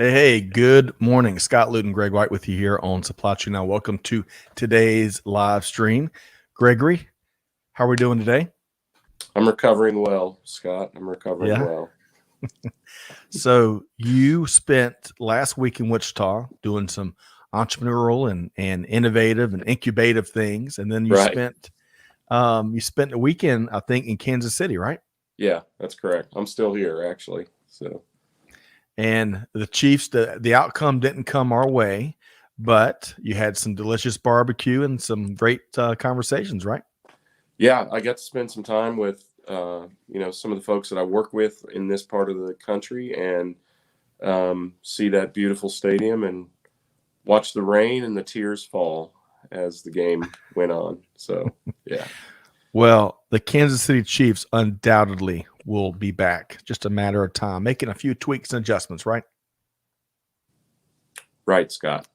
Hey, good morning. Scott, Luton and Greg White with you here on Supply Chain Now. Welcome to today's live stream. Gregory, how are we doing today? I'm recovering well, Scott. I'm recovering Yeah. well. So you spent last week in Wichita doing some entrepreneurial and innovative and incubative things, and then you Right. spent the weekend, I think, in Kansas City, right? Yeah, that's correct. I'm still here, actually. So, And the Chiefs, the outcome didn't come our way, but you had some delicious barbecue and some great conversations, right? yeah, I got to spend some time with, some of the folks that I work with in this part of the country and see that beautiful stadium and watch the rain and the tears fall as the game went on. So, yeah. Well, the Kansas City Chiefs undoubtedly will be back. Just a matter of time, making a few tweaks and adjustments, right? Right, Scott.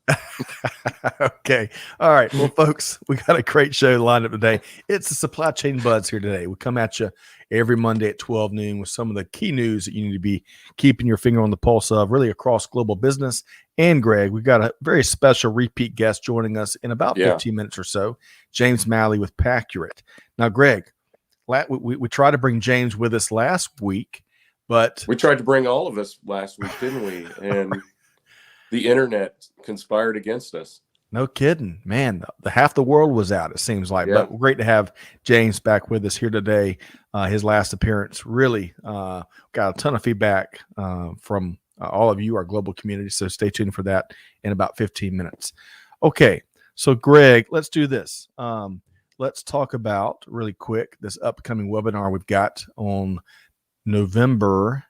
Okay. All right. Well, folks, we got a great show lined up today. It's the Supply Chain Buzz here today. We come at you every Monday at 12 noon with some of the key news that you need to be keeping your finger on the pulse of, really across global business. And Greg, we've got a very special repeat guest joining us in about 15 minutes or so, James Malley with Paccurate. Now, Greg, we tried to bring James with us last week, but we tried to bring all of us last week, didn't we? And the internet conspired against us. No kidding, man. The half the world was out, it seems like. Yeah. But great to have James back with us here today. His last appearance really got a ton of feedback from all of you, our global community. So stay tuned for that in about 15 minutes. Okay, so Greg, let's do this. Let's talk about really quick this upcoming webinar we've got on November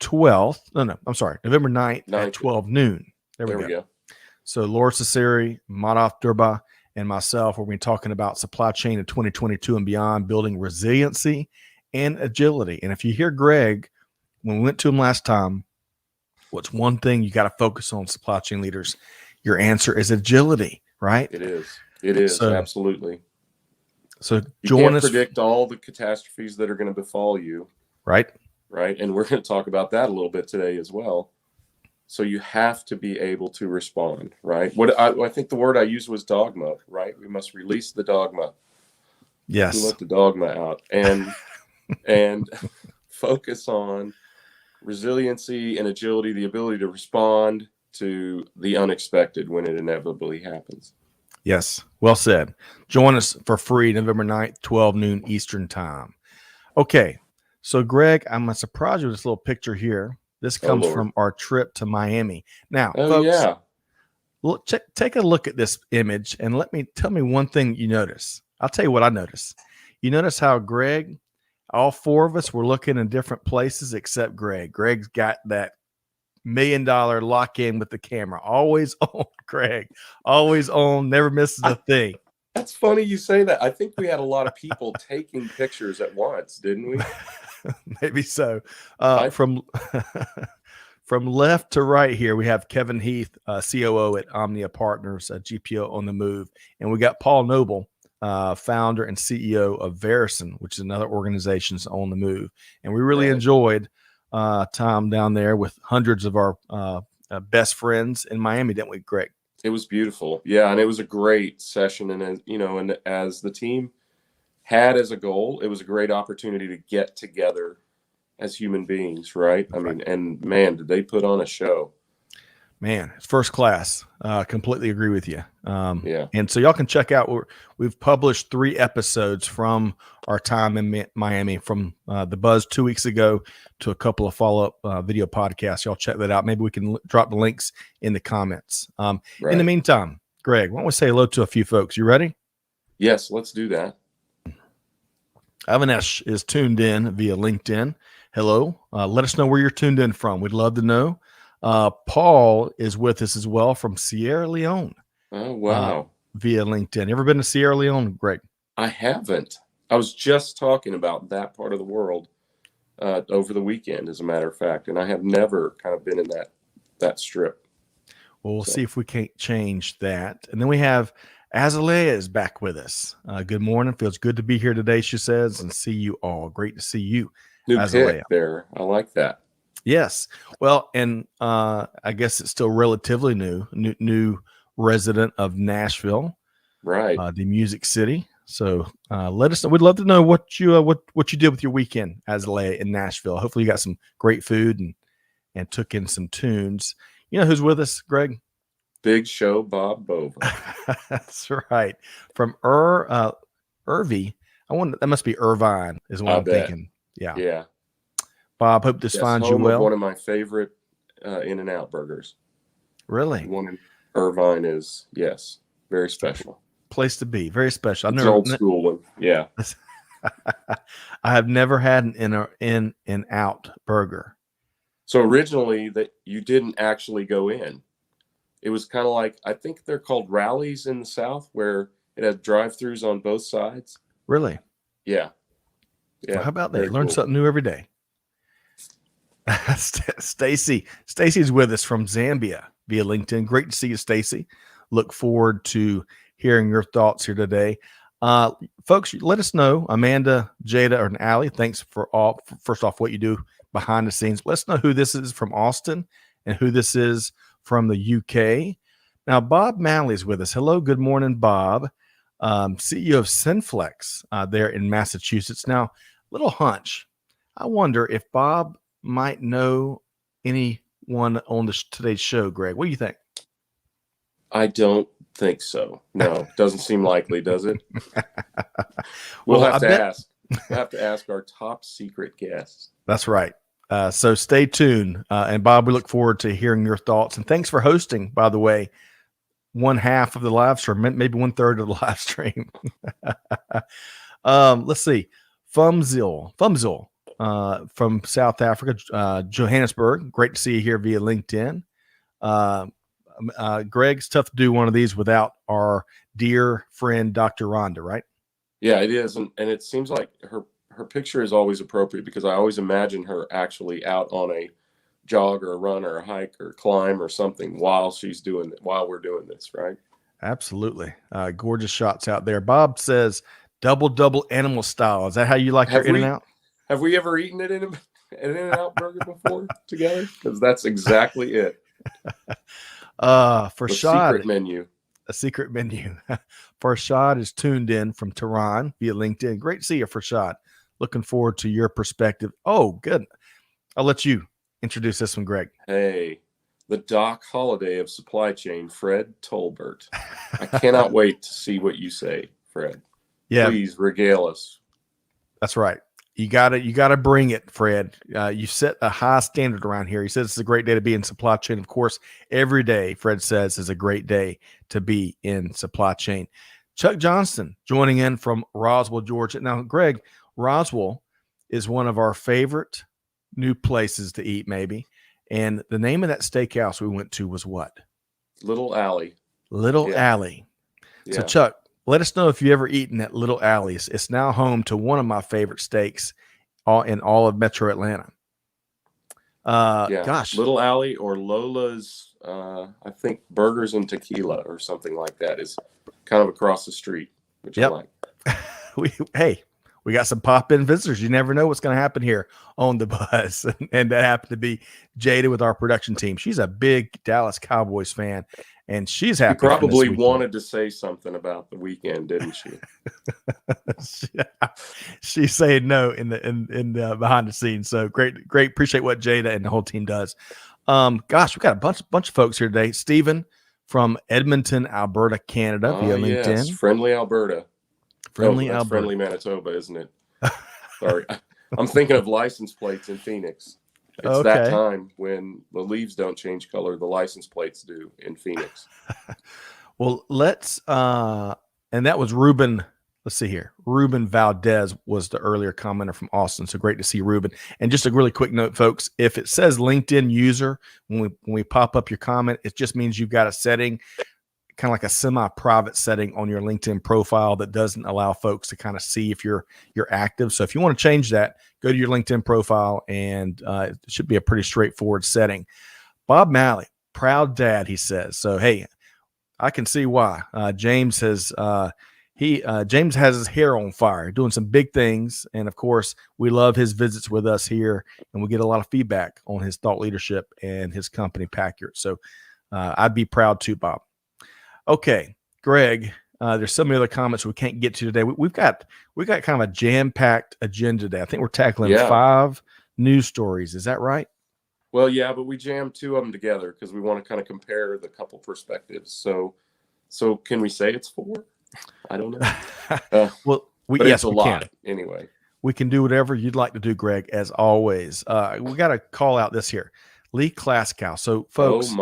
12th. I'm sorry, November 9th at 12 noon. There we go. So Laura Cesari, Madhav Durba, and myself, we're going to be talking about supply chain in 2022 and beyond, building resiliency and agility. And if you hear Greg, when we went to him last time, what's one thing you got to focus on, supply chain leaders? Your answer is agility, right? It is. It is, absolutely. So you can't predict all the catastrophes that are going to befall you. Right. Right. And we're going to talk about that a little bit today as well. So you have to be able to respond, right? What I think the word I used was dogma, right? We must release the dogma. Yes. We let the dogma out and focus on resiliency and agility, the ability to respond to the unexpected when it inevitably happens. Yes. Well said. Join us for free November 9th, 12 noon Eastern time. Okay. So Greg, I'm going to surprise you with this little picture here. This comes from our trip to Miami. Now, folks, look, take a look at this image and tell me one thing you notice. I'll tell you what I noticed. You notice how Greg, all four of us were looking in different places except Greg. Greg's got that $1 million lock in with the camera. Always on, Greg. Always on, never misses a thing. That's funny you say that. I think we had a lot of people taking pictures at once, didn't we? Maybe so. From left to right here, we have Kevin Heath, COO at Omnia Partners, GPO on the move. And we got Paul Noble, founder and CEO of Verison, which is another organization on the move. And we really enjoyed time down there with hundreds of our best friends in Miami, didn't we, Greg? It was beautiful. Yeah, and it was a great session. And as the team had as a goal, it was a great opportunity to get together as human beings, right? I mean, and man, did they put on a show. Man, it's first class. Completely agree with you. Yeah. And so y'all can check out, we've published 3 episodes from our time in Miami, from the Buzz 2 weeks ago to a couple of follow-up video podcasts. Y'all check that out. Maybe we can drop the links in the comments. In the meantime, Greg, why don't we say hello to a few folks? You ready? Yes, let's do that. Avanesh is tuned in via LinkedIn. Hello. Let us know where you're tuned in from. We'd love to know. Paul is with us as well from Sierra Leone. Oh, wow. Via LinkedIn. You ever been to Sierra Leone, Greg? I haven't. I was just talking about that part of the world over the weekend, as a matter of fact, and I have never kind of been in that strip. Well, we'll see if we can't change that. And then we have Azalea is back with us. Good morning. Feels good to be here today, she says, and see you all. Great to see you, New Azalea. pick there. I like that. Yes. Well, and I guess it's still relatively new resident of Nashville, Right. the Music City. So let us know. We'd love to know what you did with your weekend as lay in Nashville. Hopefully, you got some great food and took in some tunes. You know who's with us, Greg? Big Show Bob Bova. That's right. From Irvy. I wonder that must be Irvine is what I I'm bet. thinking. Yeah. Yeah. Bob, hope this Yes, finds you home of well. one of my favorite In-N-Out burgers. Really? One in Irvine is, yes, very special. Place to be. Very special. It's an old school one. Yeah. I have never had an In-N-Out burger. So originally that you didn't actually go in. It was kind of like, I think they're called rallies in the South, where it had drive-throughs on both sides. Really? Yeah. Yeah. Well, how about that? Very Learn cool. something new every day. Stacy's with us from Zambia via LinkedIn. Great to see you, Stacy. Look forward to hearing your thoughts here today. Folks, let us know, Amanda, Jada, and Allie. Thanks for first off, what you do behind the scenes. Let us know who this is from Austin and who this is from the UK. Now, Bob Malley is with us. Hello, good morning, Bob. CEO of Synflex there in Massachusetts. Now, little hunch. I wonder if Bob might know anyone on today's show, Greg. What do you think? I don't think so. No, doesn't seem likely, does it? We'll have to ask. We'll have to ask our top secret guest. That's right. So stay tuned. And Bob, we look forward to hearing your thoughts. And thanks for hosting, by the way, one half of the live stream, maybe 1/3 of the live stream. Let's see. Fumzil from South Africa, Johannesburg. Great to see you here via LinkedIn. Greg, it's tough to do one of these without our dear friend, Dr. Rhonda, right? Yeah, it is. And it seems like her picture is always appropriate because I always imagine her actually out on a jog or a run or a hike or climb or something while we're doing this, right? Absolutely. Gorgeous shots out there. Bob says double animal style. Is that how you like your In-N-Out? Have we ever eaten it in an In-N-Out burger before together? Because that's exactly it. Farshad, a secret menu. Farshad is tuned in from Tehran via LinkedIn. Great to see you, Farshad. Looking forward to your perspective. Oh, good. I'll let you introduce this one, Greg. Hey, the Doc Holliday of supply chain, Fred Tolbert. I cannot wait to see what you say, Fred. Yeah, please regale us. That's right. You gotta bring it, Fred. You set a high standard around here. He says it's a great day to be in supply chain. Of course, every day, Fred says, is a great day to be in supply chain. Chuck Johnston joining in from Roswell, Georgia. Now, Greg, Roswell is one of our favorite new places to eat, maybe. And the name of that steakhouse we went to was what? Little Alley. Little Alley. Yeah. So, Chuck, let us know if you ever eaten at Little Alley's. It's now home to one of my favorite steaks in all of Metro Atlanta. Gosh. Little Alley or Lola's, I think Burgers and Tequila or something like that is kind of across the street, which I like. We got some pop-in visitors. You never know what's going to happen here on the buzz. And that happened to be Jada with our production team. She's a big Dallas Cowboys fan, and she's happy. She probably wanted to say something about the weekend, didn't she? She's saying no in the behind the scenes. So great. Appreciate what Jada and the whole team does. Gosh, we got a bunch of folks here today. Stephen from Edmonton, Alberta, Canada via LinkedIn. Yes. Friendly Alberta. Alberta. Friendly Manitoba, isn't it? Sorry. I'm thinking of license plates in Phoenix. It's that time when the leaves don't change color, the license plates do in Phoenix. Well, and that was Ruben. Let's see here. Ruben Valdez was the earlier commenter from Austin. So great to see Ruben. And just a really quick note, folks, if it says LinkedIn user, when we pop up your comment, it just means you've got a setting, kind of like a semi-private setting on your LinkedIn profile that doesn't allow folks to kind of see if you're active. So if you want to change that, go to your LinkedIn profile, and it should be a pretty straightforward setting. Bob Malley, proud dad, he says. So, hey, I can see why. James has James has his hair on fire, doing some big things, and of course, we love his visits with us here, and we get a lot of feedback on his thought leadership and his company, Paccurate. So, I'd be proud too, Bob. Okay, Greg. There's so many other comments we can't get to today. We've got kind of a jam-packed agenda today. I think we're tackling 5 news stories. Is that right? Well, yeah, but we jammed 2 of them together because we want to kind of compare the couple perspectives. So can we say it's 4? I don't know. Well, but yes, it's a lot anyway. We can do whatever you'd like to do, Greg, as always. We got to call out this here. Lee Klaskow. So, folks. Oh,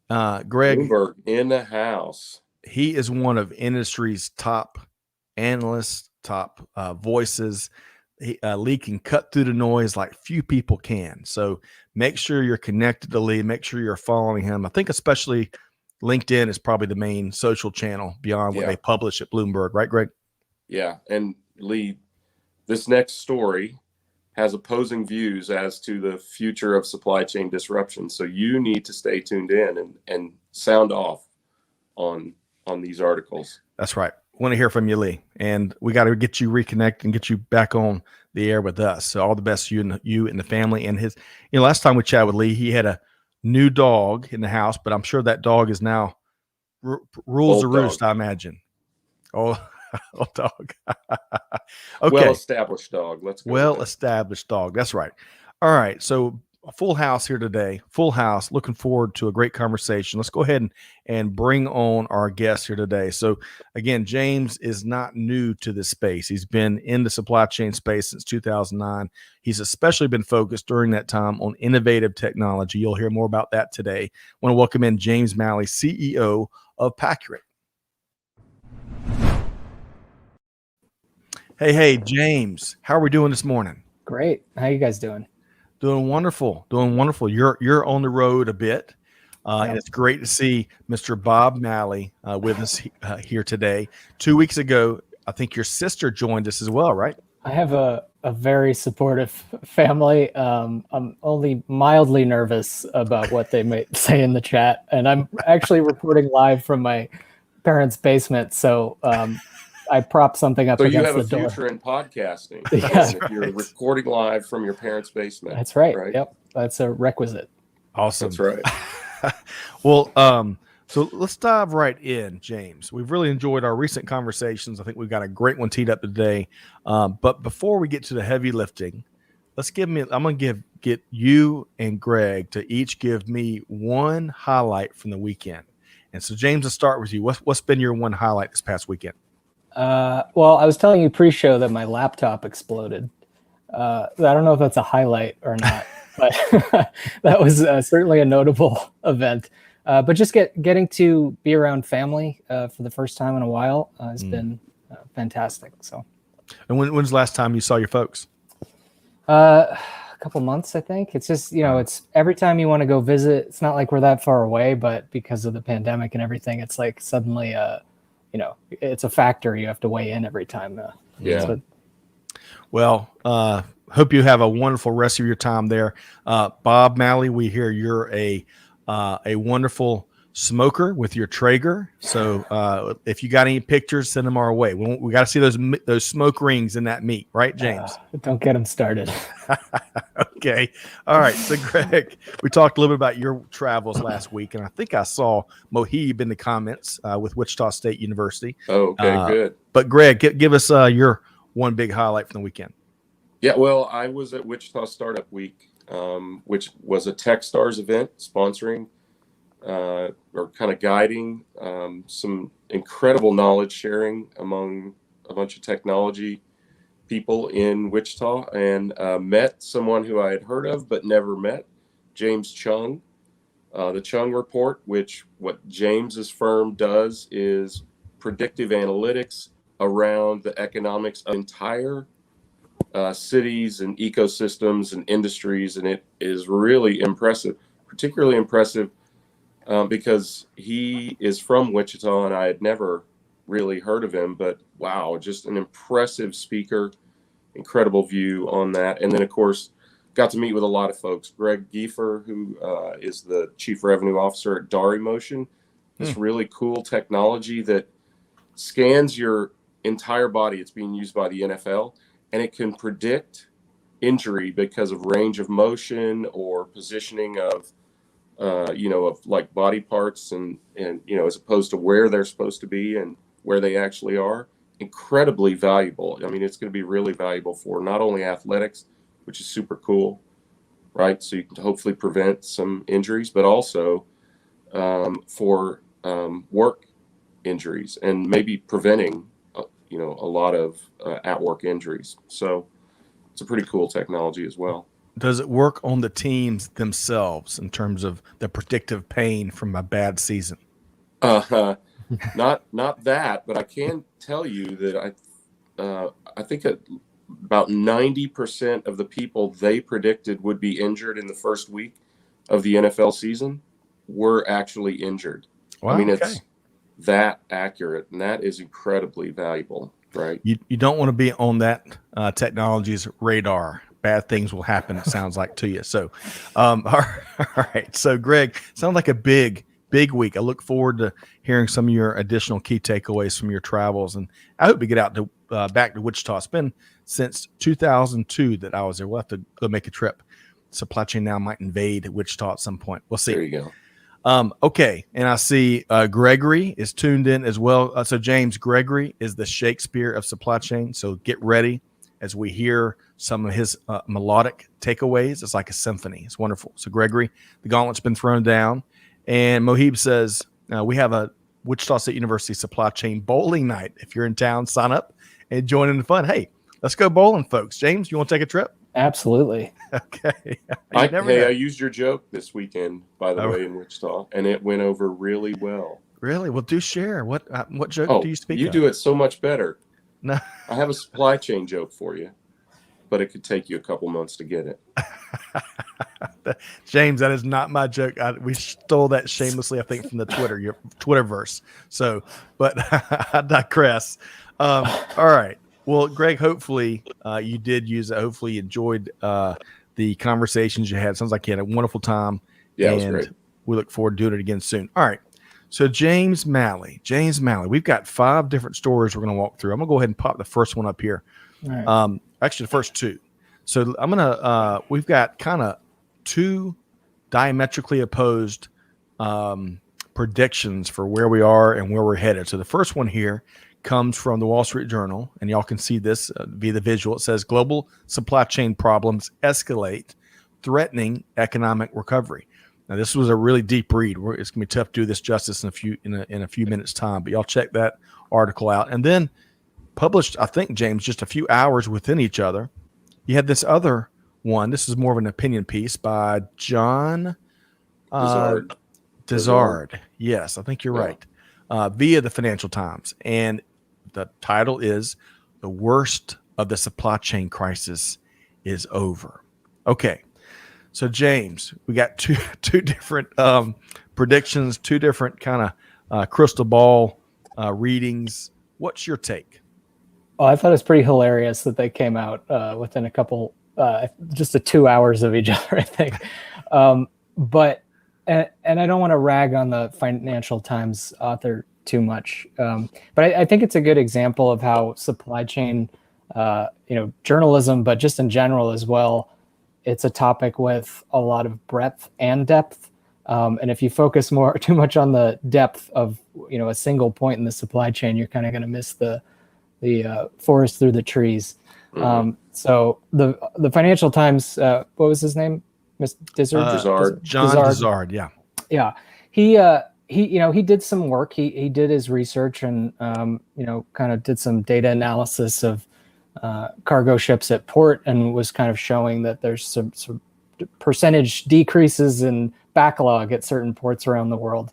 my. Greg. Bloomberg in the house. He is one of industry's top analysts, top voices. Lee can cut through the noise like few people can. So make sure you're connected to Lee. Make sure you're following him. I think especially LinkedIn is probably the main social channel beyond what they publish at Bloomberg. Right, Greg? Yeah. And Lee, this next story has opposing views as to the future of supply chain disruption. So you need to stay tuned in and sound off on these articles. That's right. Want to hear from you, Lee, and we got to get you reconnected and get you back on the air with us. So all the best to you and the family. And his, last time we chatted with Lee, he had a new dog in the house, but I'm sure that dog is now rules the roost, I imagine. Old dog. Okay. Well-established dog. Let's go. Well-established dog. That's right. All right. So a full house here today. Full house. Looking forward to a great conversation. Let's go ahead and bring on our guest here today. So again, James is not new to this space. He's been in the supply chain space since 2009. He's especially been focused during that time on innovative technology. You'll hear more about that today. I want to welcome in James Malley, CEO of Paccurate. Hey, James, how are we doing this morning? Great. How you guys doing? Doing wonderful. You're on the road a bit, and it's great to see Mr. Bob Malley with us here today. 2 weeks ago, I think your sister joined us as well, right? I have a very supportive family. I'm only mildly nervous about what they might say in the chat, and I'm actually reporting live from my parents' basement, so I prop something up against the door. So you have a future in podcasting. Yeah, if you're recording live from your parents' basement. That's right. Yep, that's a requisite. Awesome. That's right. Well, so let's dive right in, James. We've really enjoyed our recent conversations. I think we've got a great one teed up today. But before we get to the heavy lifting, I'm going to get you and Greg to each give me one highlight from the weekend. And so, James, let's start with you. What's been your one highlight this past weekend? Well, I was telling you pre-show that my laptop exploded. I don't know if that's a highlight or not, but that was certainly a notable event. But just getting to be around family for the first time in a while has been fantastic. So, and when's the last time you saw your folks? A couple months, I think. It's just it's every time you want to go visit. It's not like we're that far away, but because of the pandemic and everything, it's like suddenly it's a factor you have to weigh in every time. Well, hope you have a wonderful rest of your time there. Bob Malley, we hear you're a wonderful smoker with your Traeger. So if you got any pictures, send them our way. We got to see those smoke rings in that meat, right, James? Don't get them started. Okay. All right. So, Greg, we talked a little bit about your travels last week, and I think I saw Mohib in the comments with Wichita State University. Oh, okay, good. But, Greg, give us your one big highlight from the weekend. Yeah, well, I was at Wichita Startup Week, which was a Techstars event sponsoring or kind of guiding some incredible knowledge sharing among a bunch of technology people in Wichita, and met someone who I had heard of but never met, James Chung. The Chung Report, what James's firm does is predictive analytics around the economics of entire cities and ecosystems and industries, and it is really impressive, particularly impressive because he is from Wichita and I had never really heard of him, but wow, just an impressive speaker, incredible view on that. And then of course got to meet with a lot of folks. Greg Giefer, who is the chief revenue officer at Dari Motion, this really cool technology that scans your entire body. It's being used by the NFL, and it can predict injury because of range of motion or positioning of of like body parts and as opposed to where they're supposed to be and where they actually are. Incredibly valuable. I mean, it's going to be really valuable for not only athletics, which is super cool, right? So you can hopefully prevent some injuries, but also for work injuries and maybe preventing a lot of at-work injuries. So it's a pretty cool technology as well. Does it work on the teams themselves in terms of the predictive pain from a bad season? Not that, but I can tell you that I think about 90% of the people they predicted would be injured in the first week of the NFL season were actually injured. Wow, I mean, okay. it's that accurate, and that is incredibly valuable, right? You don't want to be on that technology's radar. Bad things will happen, it sounds like, to you. So, all right. So, Greg, sounds like a big week. I look forward to hearing some of your additional key takeaways from your travels, and I hope we get out to back to Wichita. It's been since 2002 that I was there. We'll have to go make a trip. Supply chain now might invade Wichita at some point. We'll see. There you go. Okay, and I see Gregory is tuned in as well. So James, Gregory is the Shakespeare of supply chain. So get ready as we hear some of his melodic takeaways. It's like a symphony. It's wonderful. So Gregory, the gauntlet's been thrown down. And Mohib says, we have a Wichita State University supply chain bowling night. If you're in town, sign up and join in the fun. Hey, let's go bowling, folks. James, you want to take a trip? Absolutely. Okay. I used your joke this weekend, by the way, in Wichita, and it went over really well. Really? Well, do share. What joke do you speak of? You do it so much better. No. I have a supply chain joke for you, but it could take you a couple months to get it. James, that is not my joke. We stole that shamelessly, I think, from your Twitterverse. So, but I digress. All right. Well, Greg, hopefully you did use it. Hopefully you enjoyed the conversations you had. Sounds like you had a wonderful time. Yeah, it was great. We look forward to doing it again soon. All right. So James Malley, we've got 5 different stories we're going to walk through. I'm going to go ahead and pop the first one up here. All right. Actually, the first 2. So we've got kind of 2 diametrically opposed predictions for where we are and where we're headed. So the first one here comes from the Wall Street Journal, and y'all can see this via the visual. It says global supply chain problems escalate, threatening economic recovery. Now, this was a really deep read. It's gonna be tough to do this justice in a few minutes time, but y'all check that article out. And then published, I think, James, just a few hours within each other, you had this other one. This is more of an opinion piece by John Dizard. Yes, I think you're right. Via the Financial Times. And the title is "The Worst of the Supply Chain Crisis is Over." Okay. So James, we got two different predictions, 2 different kind of crystal ball readings. What's your take? Well, I thought it was pretty hilarious that they came out within a couple, just 2 hours of each other, I think. But I don't want to rag on the Financial Times author too much, but I think it's a good example of how supply chain, journalism, but just in general as well, it's a topic with a lot of breadth and depth. And if you focus too much on the depth of, a single point in the supply chain, you're kind of going to miss the forest through the trees. Mm-hmm. So the Financial Times, what was his name? Dizard. John Dizard. Yeah. Yeah. He did some work. He did his research and, kind of did some data analysis of cargo ships at port and was kind of showing that there's some percentage decreases in backlog at certain ports around the world,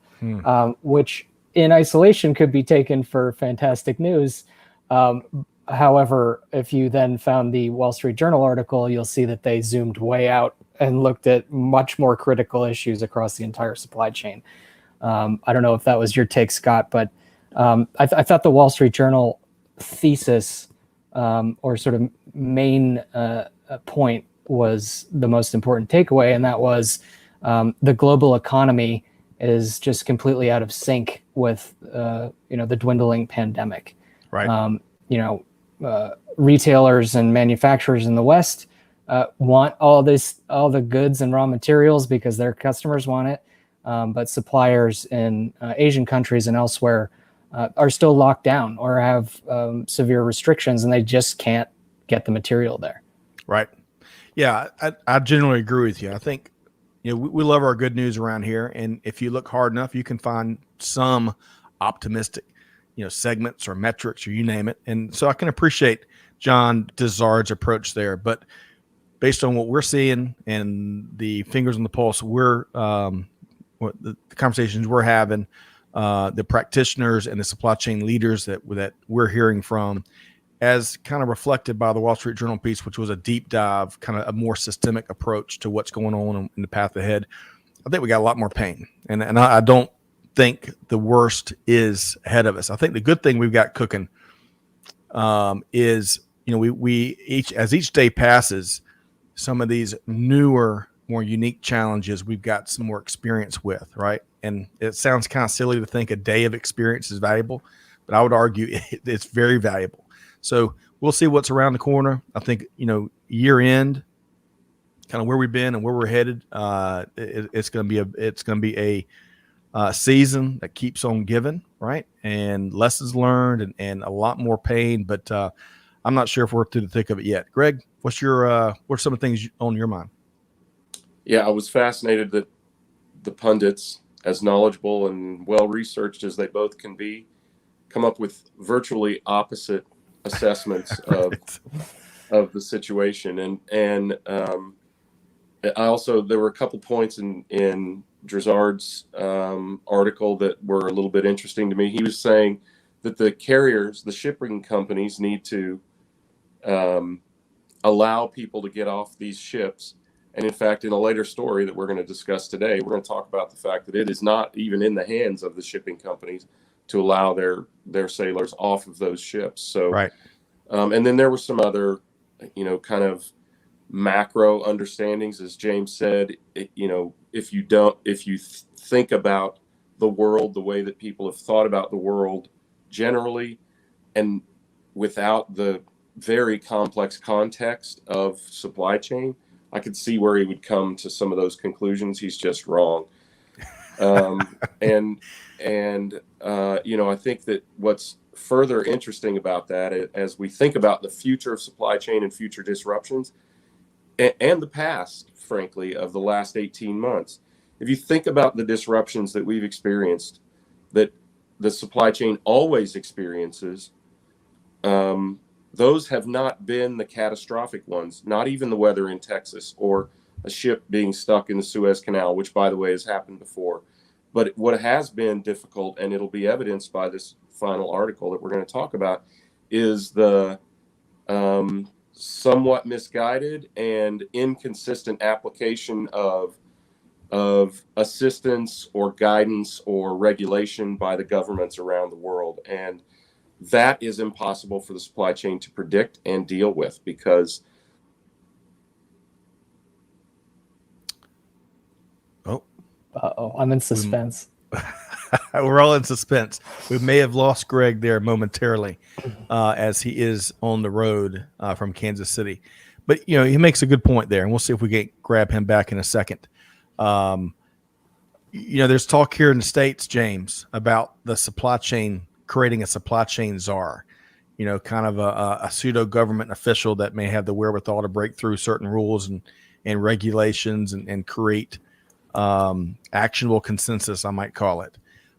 which in isolation could be taken for fantastic news. However, if you then found the Wall Street Journal article, you'll see that they zoomed way out and looked at much more critical issues across the entire supply chain. I don't know if that was your take, Scott, but I thought the Wall Street Journal thesis or sort of main point was the most important takeaway, and that was the global economy is just completely out of sync with the dwindling pandemic. Right. Retailers and manufacturers in the West want all the goods and raw materials because their customers want it. But suppliers in Asian countries and elsewhere are still locked down or have severe restrictions, and they just can't get the material there. Right. Yeah, I generally agree with you. I think, we love our good news around here. And if you look hard enough, you can find some optimistic, segments or metrics or you name it. And so I can appreciate John Dizard's approach there. But based on what we're seeing and the fingers on the pulse, the conversations we're having, the practitioners and the supply chain leaders that we're hearing from, as kind of reflected by the Wall Street Journal piece, which was a deep dive, kind of a more systemic approach to what's going on in the path ahead. I think we got a lot more pain, and I don't think the worst is ahead of us. I think the good thing we've got cooking is, we as each day passes, some of these newer, more unique challenges we've got some more experience with, right? And it sounds kind of silly to think a day of experience is valuable, but I would argue it's very valuable. So we'll see what's around the corner. I think, year end, kind of where we've been and where we're headed. It's going to be a season that keeps on giving, right? And lessons learned and a lot more pain, but I'm not sure if we're through the thick of it yet. Greg, what's some of the things on your mind? Yeah, I was fascinated that the pundits, as knowledgeable and well-researched as they both can be, come up with virtually opposite assessments of the situation. And I also, there were a couple points in Drizard's article that were a little bit interesting to me. He was saying that the carriers, the shipping companies, need to allow people to get off these ships. And in fact, in a later story that we're going to discuss today, we're going to talk about the fact that it is not even in the hands of the shipping companies to allow their sailors off of those ships. So, right. And then there were some other, kind of macro understandings, as James said. If you think about the world the way that people have thought about the world generally, and without the very complex context of supply chain, I could see where he would come to some of those conclusions. He's just wrong. I think that what's further interesting about that, as we think about the future of supply chain and future disruptions, and the past, frankly, of the last 18 months, if you think about the disruptions that we've experienced, that the supply chain always experiences, those have not been the catastrophic ones, not even the weather in Texas or a ship being stuck in the Suez Canal, which, by the way, has happened before. But what has been difficult, and it'll be evidenced by this final article that we're going to talk about, is the somewhat misguided and inconsistent application of assistance or guidance or regulation by the governments around the world. And that is impossible for the supply chain to predict and deal with, because I'm in suspense. We're all in suspense. We may have lost Greg there momentarily as he is on the road from Kansas City. But, he makes a good point there, and we'll see if we can grab him back in a second. There's talk here in the States, James, about the supply chain, creating a supply chain czar, kind of a pseudo government official that may have the wherewithal to break through certain rules and regulations and create actionable consensus, I might call it.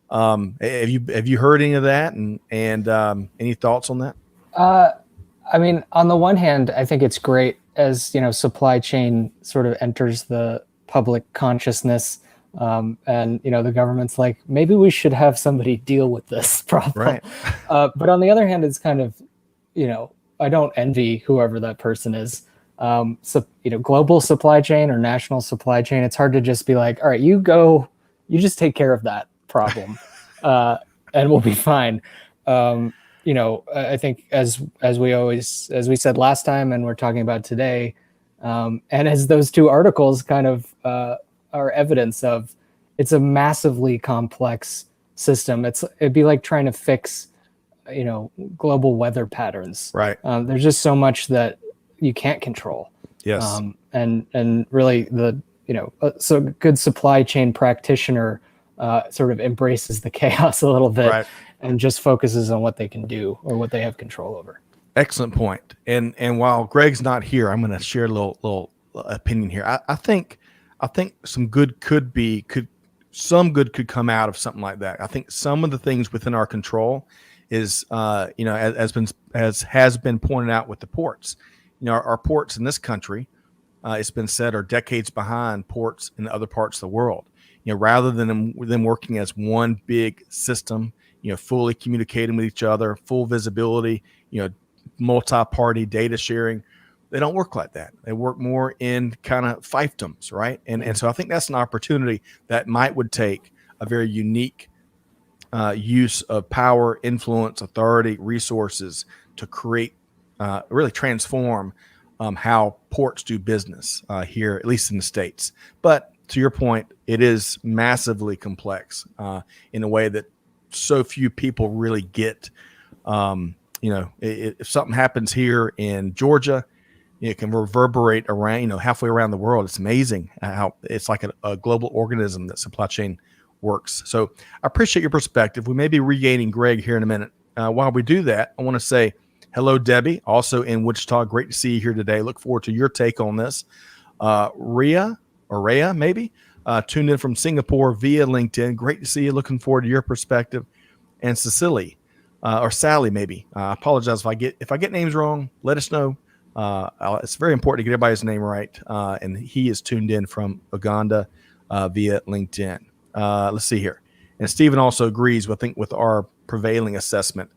Have you heard any of that, and any thoughts on that? I mean, on the one hand, I think it's great as supply chain sort of enters the public consciousness, and the government's like, maybe we should have somebody deal with this problem. Right. But on the other hand, it's kind of, I don't envy whoever that person is. Global supply chain or national supply chain, it's hard to just be like, all right, you just take care of that problem, and we'll be fine. I think as we said last time, and we're talking about today, and as those two articles kind of are evidence of, it's a massively complex system. It'd be like trying to fix, global weather patterns. Right. There's just so much that you can't control. Yes. And really so a good supply chain practitioner sort of embraces the chaos a little bit, Right. and just focuses on what they can do or what they have control over. Excellent point. And while Greg's not here, I'm going to share a little opinion here. I think some good could come out of something like that. I think some of the things within our control is, as has been pointed out with the ports. Our ports in this country, it's been said, are decades behind ports in other parts of the world. Rather than them working as one big system, fully communicating with each other, full visibility, multi-party data sharing, they don't work like that. They work more in kind of fiefdoms, right? And so I think that's an opportunity that would take a very unique use of power, influence, authority, resources to create, really transform how ports do business here, at least in the States. But to your point, it is massively complex in a way that so few people really get. If something happens here in Georgia, it can reverberate around, halfway around the world. It's amazing how it's like a global organism that supply chain works. So I appreciate your perspective. We may be regaining Greg here in a minute. While we do that, I want to say hello, Debbie, also in Wichita. Great to see you here today. Look forward to your take on this. Rhea, maybe, tuned in from Singapore via LinkedIn. Great to see you. Looking forward to your perspective. And Cecily, or Sally, maybe. I apologize if I get names wrong. Let us know. It's very important to get everybody's name right. And he is tuned in from Uganda via LinkedIn. Let's see here. And Stephen also agrees with our prevailing assessment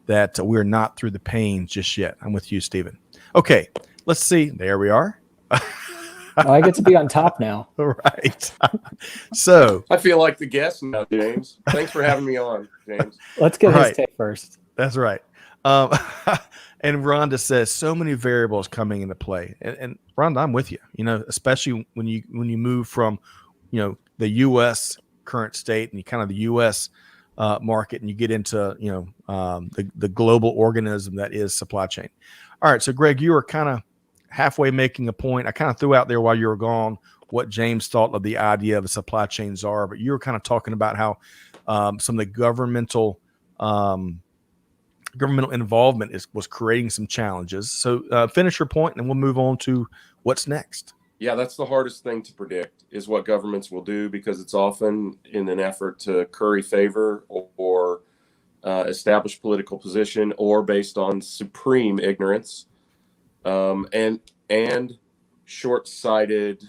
that we're not through the pain just yet. I'm with you, Stephen. Okay, let's see. There we are. I get to be on top now. Right. So I feel like the guest now, James. Thanks for having me on, James. Let's get his take first. That's right. And Rhonda says so many variables coming into play. And Rhonda, I'm with you. Especially when you move from, the U.S. current state and you kind of the U.S. Market, and you get into the global organism that is supply chain. All right. So Greg, you were kind of halfway making a point. I kind of threw out there while you were gone what James thought of the idea of a supply chain czar, but you were kind of talking about how some of the governmental involvement was creating some challenges. So finish your point and we'll move on to what's next. Yeah, that's the hardest thing to predict, is what governments will do, because it's often in an effort to curry favor or establish political position, or based on supreme ignorance and short-sighted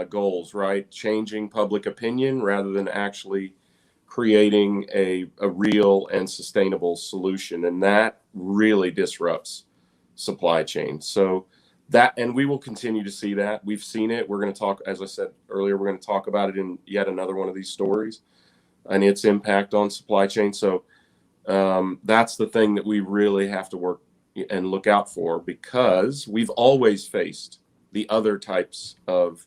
goals, right? Changing public opinion rather than actually creating a real and sustainable solution. And that really disrupts supply chain. So and we will continue to see that. We've seen it. We're going to talk, as I said earlier, we're going to talk about it in yet another one of these stories and its impact on supply chain. So that's the thing that we really have to work and look out for, because we've always faced the other types of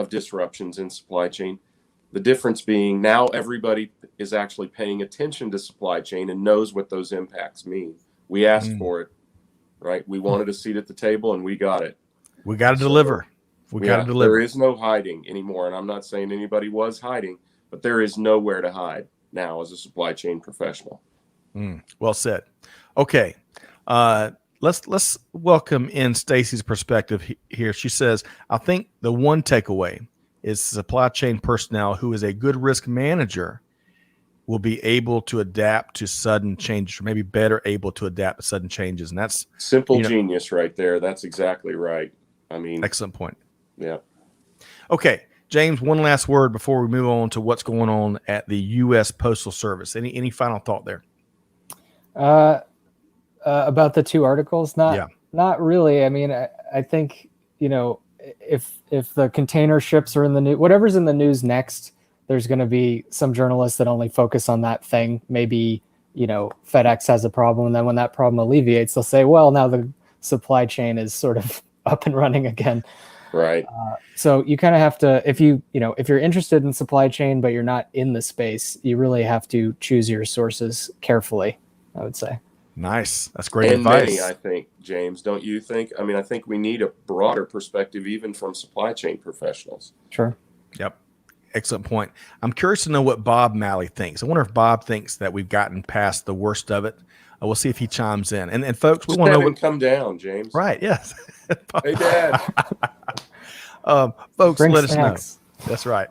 disruptions in supply chain. The difference being now everybody is actually paying attention to supply chain and knows what those impacts mean. We asked for it, right? We wanted a seat at the table and we got it. We got to deliver. There is no hiding anymore. And I'm not saying anybody was hiding, but there is nowhere to hide now as a supply chain professional. Well said. Okay. Let's welcome in Stacy's perspective here. She says, I think the one takeaway is supply chain personnel who is a good risk manager will be able to adapt to sudden changes, or maybe better able to adapt to sudden changes. And that's simple genius right there. That's exactly right. I mean, excellent point. Yeah. Okay, James, one last word before we move on to what's going on at the U.S. Postal Service. Any final thought there? About the two articles? Not really. I mean, I think, if the container ships are in the news, whatever's in the news next, there's going to be some journalists that only focus on that thing. Maybe, FedEx has a problem. And then when that problem alleviates, they'll say, well, now the supply chain is sort of up and running again. Right. So you kind of have to, if you're interested in supply chain, but you're not in the space, you really have to choose your sources carefully, I would say. Nice. That's great And advice. many, I think, James, don't you think? I mean, I think we need a broader perspective, even from supply chain professionals. Sure. Yep. Excellent point. I'm curious to know what Bob Malley thinks. I wonder if Bob thinks that we've gotten past the worst of it. We'll see if he chimes in. And folks, we Just want to have know him come down, James. Right. Yes. Hey, Dad. Folks, Bring let snacks. us know. That's right.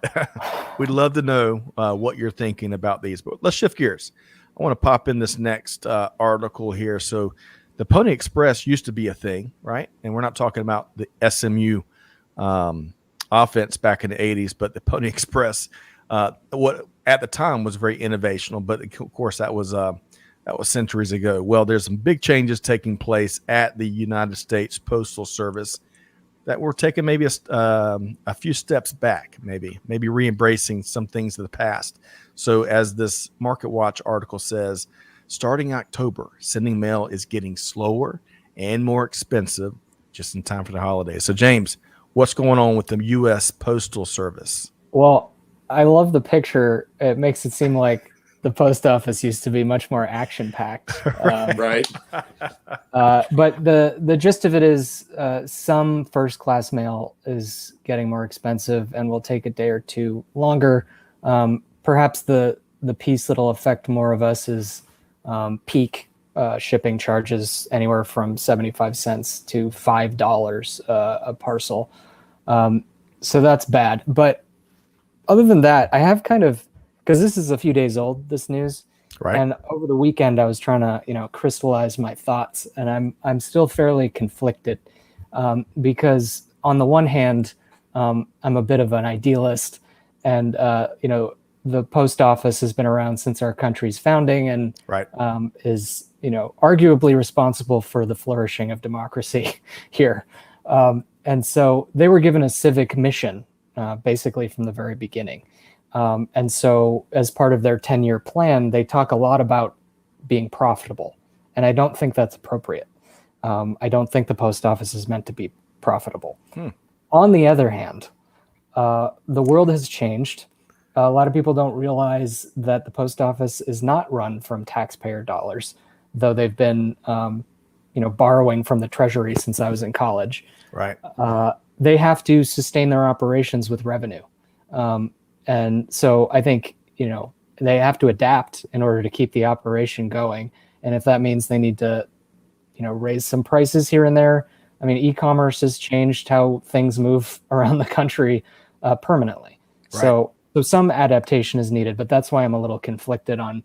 We'd love to know what you're thinking about these. But let's shift gears. I want to pop in this next article here. So the Pony Express used to be a thing, right? And we're not talking about the SMU offense back in the 80s, but the Pony Express, what at the time was very innovational, but of course that was centuries ago. Well, there's some big changes taking place at the United States Postal Service that we're taking maybe a few steps back, maybe re-embracing some things of the past. So as this Market Watch article says, starting October, sending mail is getting slower and more expensive just in time for the holidays. So James, what's going on with the U.S. Postal Service? Well, I love the picture. It makes it seem like the post office used to be much more action-packed. Right. But the gist of it is some first-class mail is getting more expensive and will take a day or two longer. Perhaps the piece that'll affect more of us is peak shipping charges, anywhere from 75 cents to $5 a parcel. So that's bad. But other than that, I have kind of, because this is a few days old, this news. Right. And over the weekend, I was trying to, crystallize my thoughts, and I'm still fairly conflicted because on the one hand, I'm a bit of an idealist, and the post office has been around since our country's founding, and right. Is arguably responsible for the flourishing of democracy here. And so they were given a civic mission, basically from the very beginning. And so as part of their 10-year plan, they talk a lot about being profitable. And I don't think that's appropriate. I don't think the post office is meant to be profitable. On the other hand, the world has changed. A lot of people don't realize that the post office is not run from taxpayer dollars, though they've been, borrowing from the Treasury since I was in college. Right. They have to sustain their operations with revenue. And so I think, they have to adapt in order to keep the operation going. And if that means they need to, raise some prices here and there, I mean, e-commerce has changed how things move around the country permanently. Right. So some adaptation is needed, but that's why I'm a little conflicted on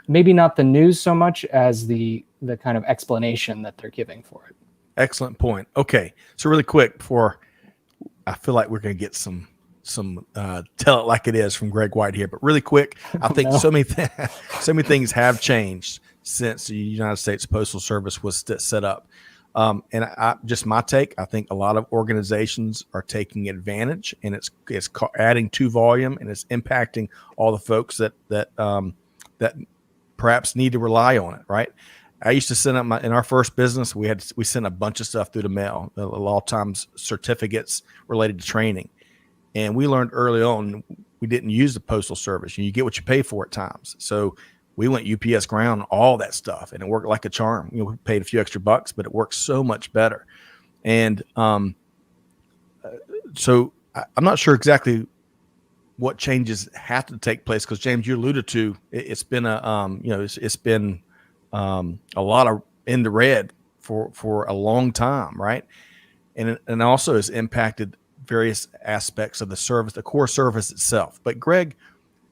maybe not the news so much as the kind of explanation that they're giving for it. Excellent point. Okay. So really quick, before I feel like we're going to get some tell it like it is from Greg White here, but really quick, I think so many things have changed since the United States Postal Service was set up. And just my take, I think a lot of organizations are taking advantage, and it's adding to volume, and it's impacting all the folks that perhaps need to rely on it. Right. I used to send up in our first business, we sent a bunch of stuff through the mail, a lot of times certificates related to training. And we learned early on, we didn't use the postal service. You get what you pay for at times. So we went UPS ground, all that stuff, and it worked like a charm. We paid a few extra bucks, but it worked so much better. And so I'm not sure exactly what changes have to take place, because James, you alluded to it's been it's been a lot of in the red for a long time, right? And also has impacted various aspects of the service, the core service itself. But Greg,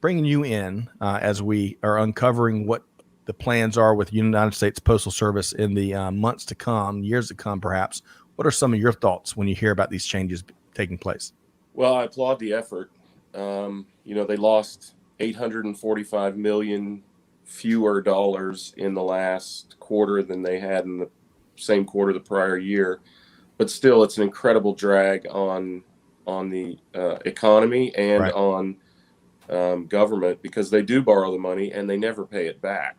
bringing you in as we are uncovering what the plans are with United States Postal Service in the months to come, years to come, perhaps. What are some of your thoughts when you hear about these changes taking place? Well, I applaud the effort. They lost $845 million fewer dollars in the last quarter than they had in the same quarter the prior year. But still, it's an incredible drag on the economy and right. on government, because they do borrow the money and they never pay it back.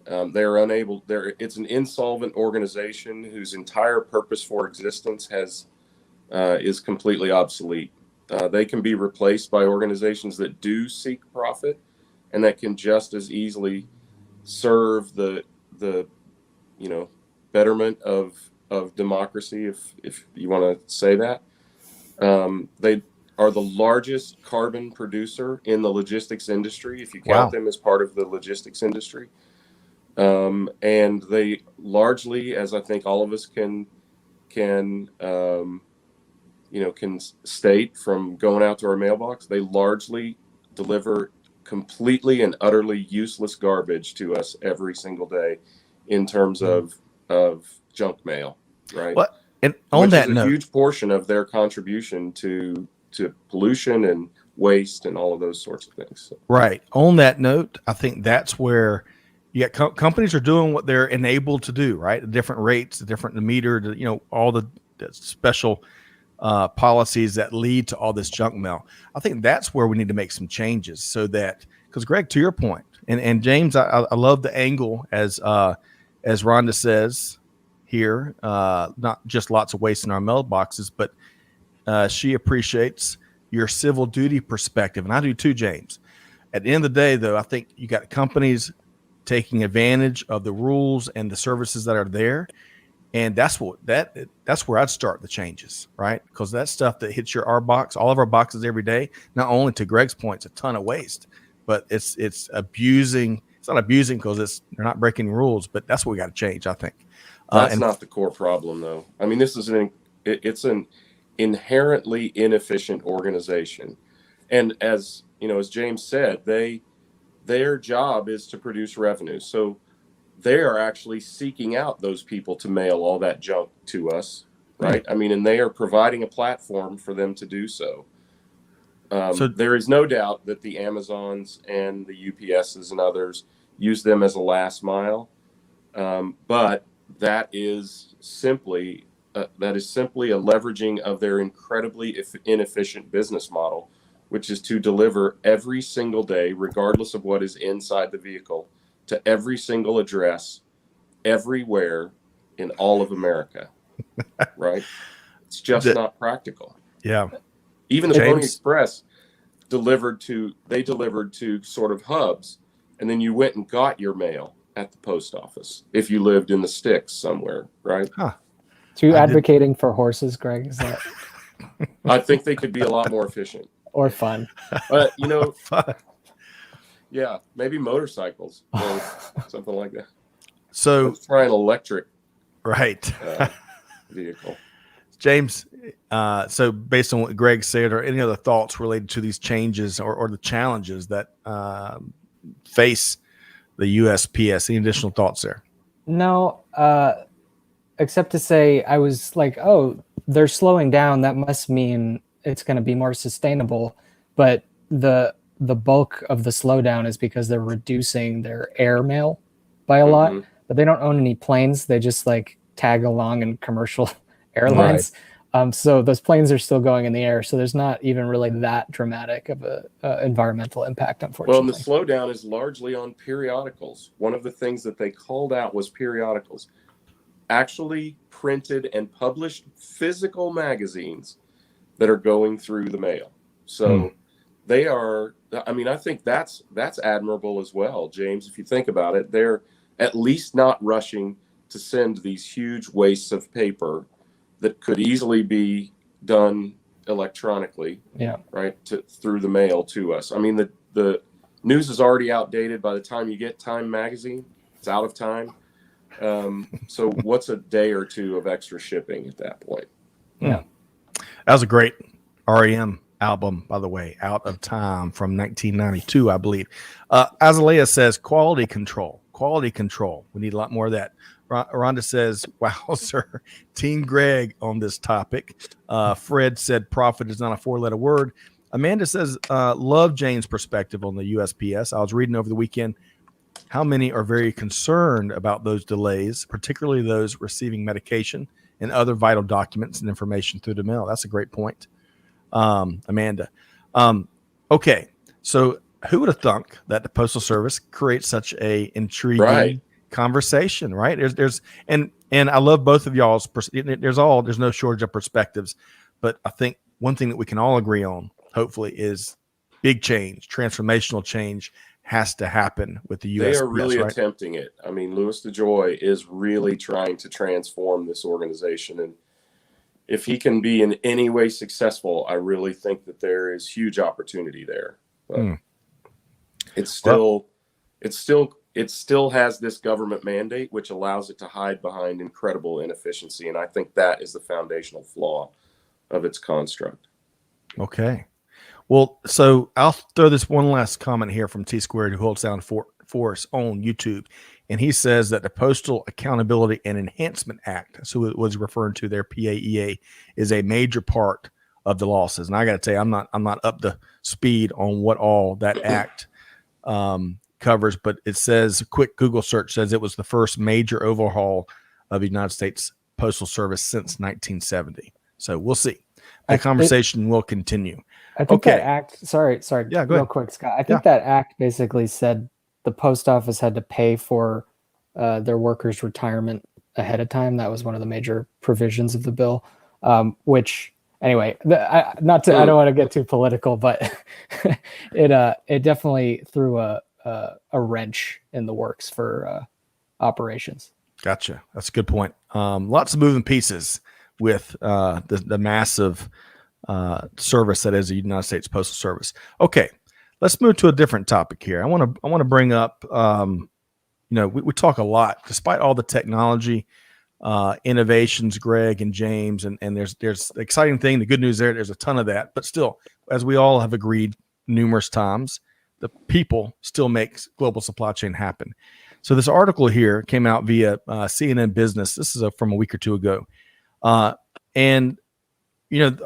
They're unable. It's an insolvent organization whose entire purpose for existence has is completely obsolete. They can be replaced by organizations that do seek profit and that can just as easily serve the betterment of democracy, if you want to say that. They are the largest carbon producer in the logistics industry, if you count them as part of the logistics industry. And they largely, as I think all of us can state from going out to our mailbox, they largely deliver completely and utterly useless garbage to us every single day in terms of junk mail, right? What? And on Which that is a note, huge portion of their contribution to pollution and waste and all of those sorts of things. So. right. On that note, I think that's where you got companies are doing what they're enabled to do, right? The different rates, the different meter, all the special policies that lead to all this junk mail. I think that's where we need to make some changes so that, because Greg, to your point, and James, I love the angle as Rhonda says here, not just lots of waste in our mailboxes, but she appreciates your civil duty perspective. And I do too, James. At the end of the day, though, I think you got companies taking advantage of the rules and the services that are there. And that's where I'd start the changes, right? Because that stuff that hits our box, all of our boxes every day, not only to Greg's point, it's a ton of waste, but it's abusing. It's not abusing because they're not breaking rules, but that's what we got to change, I think. That's not the core problem, though. I mean, this is it's an inherently inefficient organization, and as James said, their job is to produce revenue. So they are actually seeking out those people to mail all that junk to us, right? I mean, and they are providing a platform for them to do so. So there is no doubt that the Amazons and the UPSs and others use them as a last mile, but that is simply a leveraging of their incredibly inefficient business model, which is to deliver every single day, regardless of what is inside the vehicle, to every single address, everywhere in all of America, right? It's just not practical. Yeah. Even the Pony Express delivered to sort of hubs, and then you went and got your mail at the post office if you lived in the sticks somewhere, right? Huh. So you advocating for horses, Greg? Is that? I think they could be a lot more efficient. Or fun. But, yeah, maybe motorcycles or something like that. So let's try an electric vehicle. James, so based on what Greg said, or any other thoughts related to these changes or the challenges that face the USPS? Any additional thoughts there? No, except to say I was like, oh, they're slowing down. That must mean it's going to be more sustainable. But the bulk of the slowdown is because they're reducing their air mail by a lot. But they don't own any planes. They just like tag along in commercial airlines. Right. So those planes are still going in the air. So there's not even really that dramatic of a environmental impact, unfortunately. Well, and the slowdown is largely on periodicals. One of the things that they called out was periodicals. Actually printed and published physical magazines that are going through the mail. So they are, I mean, I think that's admirable as well, James. If you think about it, they're at least not rushing to send these huge wastes of paper that could easily be done electronically, right, through the mail to us. I mean, the news is already outdated by the time you get Time magazine. It's out of time. So what's a day or two of extra shipping at that point? Yeah. That was a great REM album, by the way, Out of Time from 1992, I believe. Azalea says quality control. We need a lot more of that. Rhonda says, wow, sir, Team Greg on this topic. Fred said profit is not a four-letter word. Amanda says, love Jane's perspective on the USPS. I was reading over the weekend how many are very concerned about those delays, particularly those receiving medication and other vital documents and information through the mail. That's a great point, Amanda. Okay, so who would have thunk that the Postal Service creates such a intriguing conversation, right? There's and I love both of y'all's. There's no shortage of perspectives, but I think one thing that we can all agree on, hopefully, is big change, transformational change has to happen with the They USPS, are really right? attempting it. I mean, Louis DeJoy is really trying to transform this organization. And if he can be in any way successful, I really think that there is huge opportunity there. But it still has this government mandate, which allows it to hide behind incredible inefficiency. And I think that is the foundational flaw of its construct. Okay. Well, so I'll throw this one last comment here from T Squared, who holds down for us on YouTube. And he says that the Postal Accountability and Enhancement Act, so it was referring to their PAEA, is a major part of the losses. And I got to tell you, I'm not up to speed on what all that act covers, but it says, a quick Google search says it was the first major overhaul of the United States Postal Service since 1970. So we'll see. The conversation will continue. I think that act, sorry, yeah, go real ahead. quick, Scott. I think that act basically said the post office had to pay for their workers' retirement ahead of time. That was one of the major provisions of the bill, which anyway, I don't want to get too political, but it definitely threw a wrench in the works for operations. Gotcha. That's a good point. Lots of moving pieces with the massive service that is the United States Postal Service. Okay, let's move to a different topic here. I want to bring up, we talk a lot, despite all the technology, innovations, Greg and James, and there's the exciting thing. The good news there's a ton of that, but still, as we all have agreed numerous times, the people still makes global supply chain happen. So this article here came out via CNN Business. This is from a week or two ago. And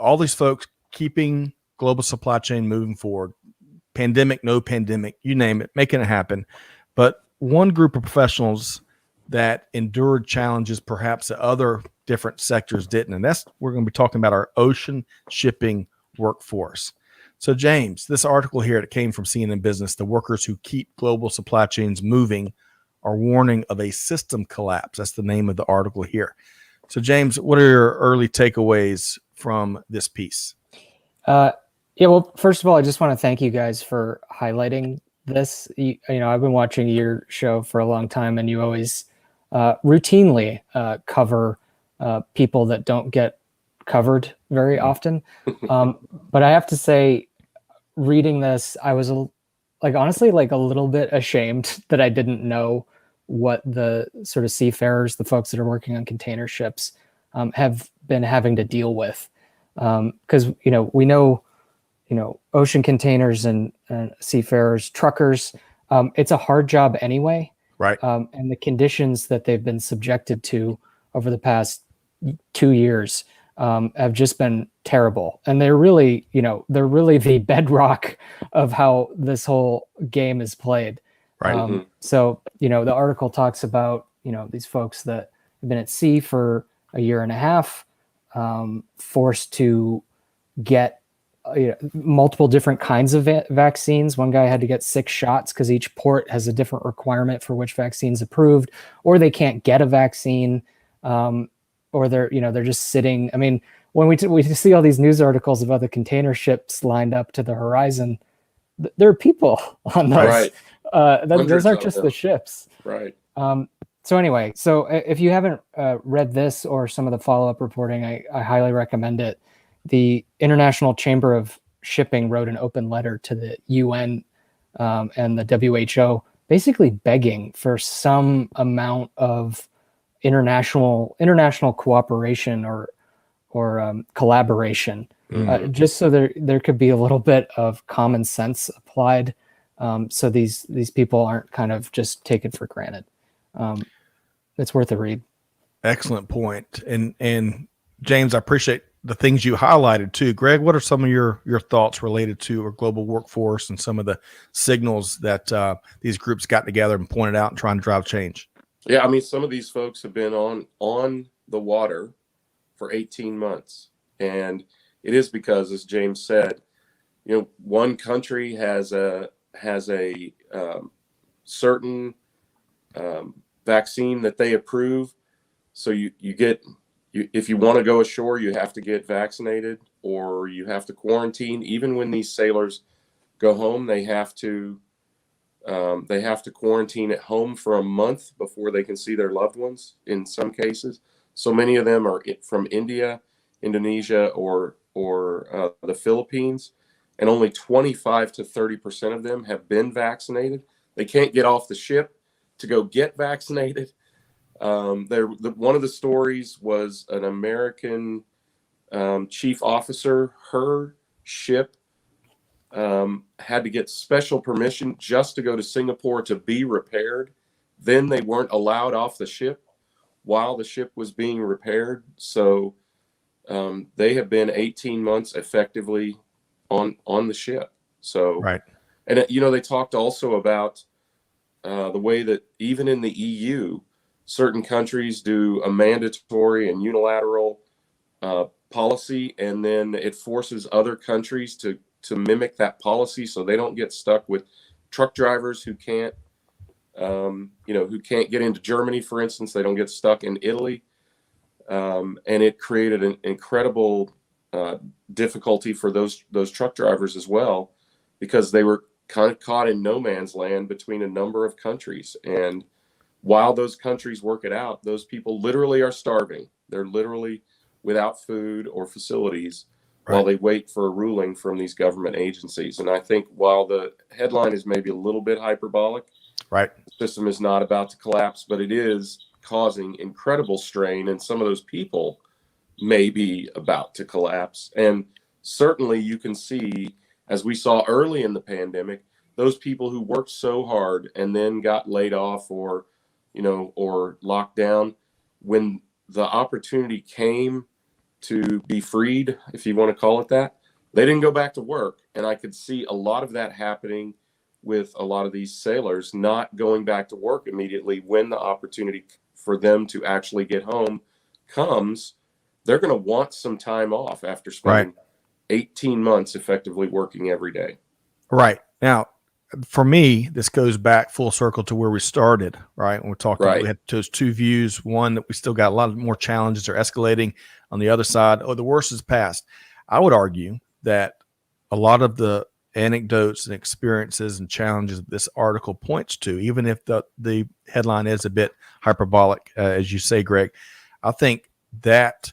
all these folks keeping global supply chain moving forward, pandemic, no pandemic, you name it, making it happen. But one group of professionals that endured challenges perhaps that other different sectors didn't. And we're going to be talking about our ocean shipping workforce. So James, this article here that came from CNN Business, the workers who keep global supply chains moving are warning of a system collapse. That's the name of the article here. So James, what are your early takeaways from this piece? Well, first of all, I just want to thank you guys for highlighting this. I've been watching your show for a long time, and you always routinely cover people that don't get covered very often. But I have to say, reading this, I was honestly a little bit ashamed that I didn't know what the sort of seafarers, the folks that are working on container ships, have been having to deal with. Because we know ocean containers and seafarers, truckers, it's a hard job anyway, right? And the conditions that they've been subjected to over the past 2 years have just been terrible, and they're really the bedrock of how this whole game is played. Right. So the article talks about these folks that have been at sea for a year and a half, forced to get multiple different kinds of vaccines. One guy had to get 6 shots because each port has a different requirement for which vaccine's approved, or they can't get a vaccine, or they're just sitting. I mean, when we see all these news articles about the container ships lined up to the horizon, there are people on those. Right. Those aren't just the ships. Right. So anyway, if you haven't read this or some of the follow-up reporting, I highly recommend it. The International Chamber of Shipping wrote an open letter to the UN and the WHO, basically begging for some amount of international cooperation or collaboration, just so there could be a little bit of common sense applied, so these people aren't kind of just taken for granted. It's worth a read. Excellent point. And James, I appreciate the things you highlighted too. Greg, what are some of your thoughts related to our global workforce and some of the signals that these groups got together and pointed out and trying to drive change? Yeah, I mean, some of these folks have been on the water for 18 months. And it is because, as James said, one country has a certain vaccine that they approve. So you get if you want to go ashore, you have to get vaccinated or you have to quarantine. Even when these sailors go home, they have to quarantine at home for a month before they can see their loved ones in some cases. So many of them are from India, Indonesia, or the Philippines, and only 25 to 30% of them have been vaccinated. They can't get off the ship to go get vaccinated. One of the stories was an American chief officer. Her ship had to get special permission just to go to Singapore to be repaired. Then they weren't allowed off the ship while the ship was being repaired. So they have been 18 months effectively on the ship. So, right. And they talked also about the way that even in the EU, certain countries do a mandatory and unilateral policy, and then it forces other countries to mimic that policy, so they don't get stuck with truck drivers who can't get into Germany, for instance. They don't get stuck in Italy, and it created an incredible difficulty for those truck drivers as well, because they were kind of caught in no man's land between a number of countries. And while those countries work it out, those people literally are starving. They're literally without food or facilities while they wait for a ruling from these government agencies. And I think while the headline is maybe a little bit hyperbolic, the system is not about to collapse, but it is causing incredible strain, and some of those people may be about to collapse. And certainly you can see, as we saw early in the pandemic, those people who worked so hard and then got laid off or locked down, when the opportunity came to be freed, if you want to call it that, they didn't go back to work. And I could see a lot of that happening with a lot of these sailors not going back to work immediately when the opportunity for them to actually get home comes. They're going to want some time off after spending 18 months effectively working every day. Right. Now, for me, this goes back full circle to where we started, right? When we're talking, we had those two views. One, that we still got a lot of more challenges are escalating. On the other side, the worst is past. I would argue that a lot of the anecdotes and experiences and challenges this article points to, even if the headline is a bit hyperbolic, as you say, Greg, I think that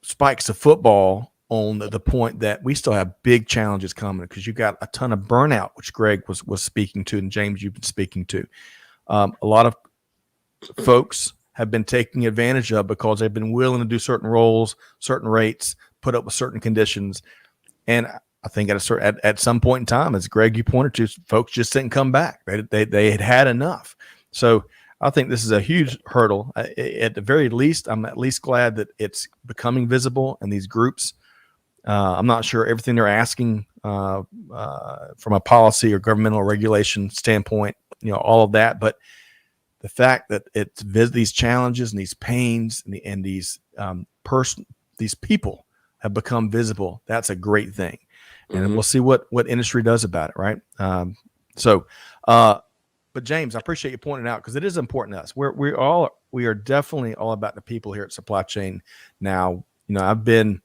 spikes the football on the point that we still have big challenges coming, because you got a ton of burnout, which Greg was speaking to, and James, you've been speaking to. A lot of folks have been taking advantage of because they've been willing to do certain roles, certain rates, put up with certain conditions. And I think at some point in time, as Greg, you pointed to, folks just didn't come back. They had enough. So I think this is a huge hurdle. At the very least, I'm at least glad that it's becoming visible in these groups. I'm not sure everything they're asking from a policy or governmental regulation standpoint, all of that. But the fact that it's these challenges and these pains and these people have become visible, that's a great thing. And we'll see what industry does about it, right? But James, I appreciate you pointing out, because it is important to us. We are definitely all about the people here at Supply Chain. Now, I've been,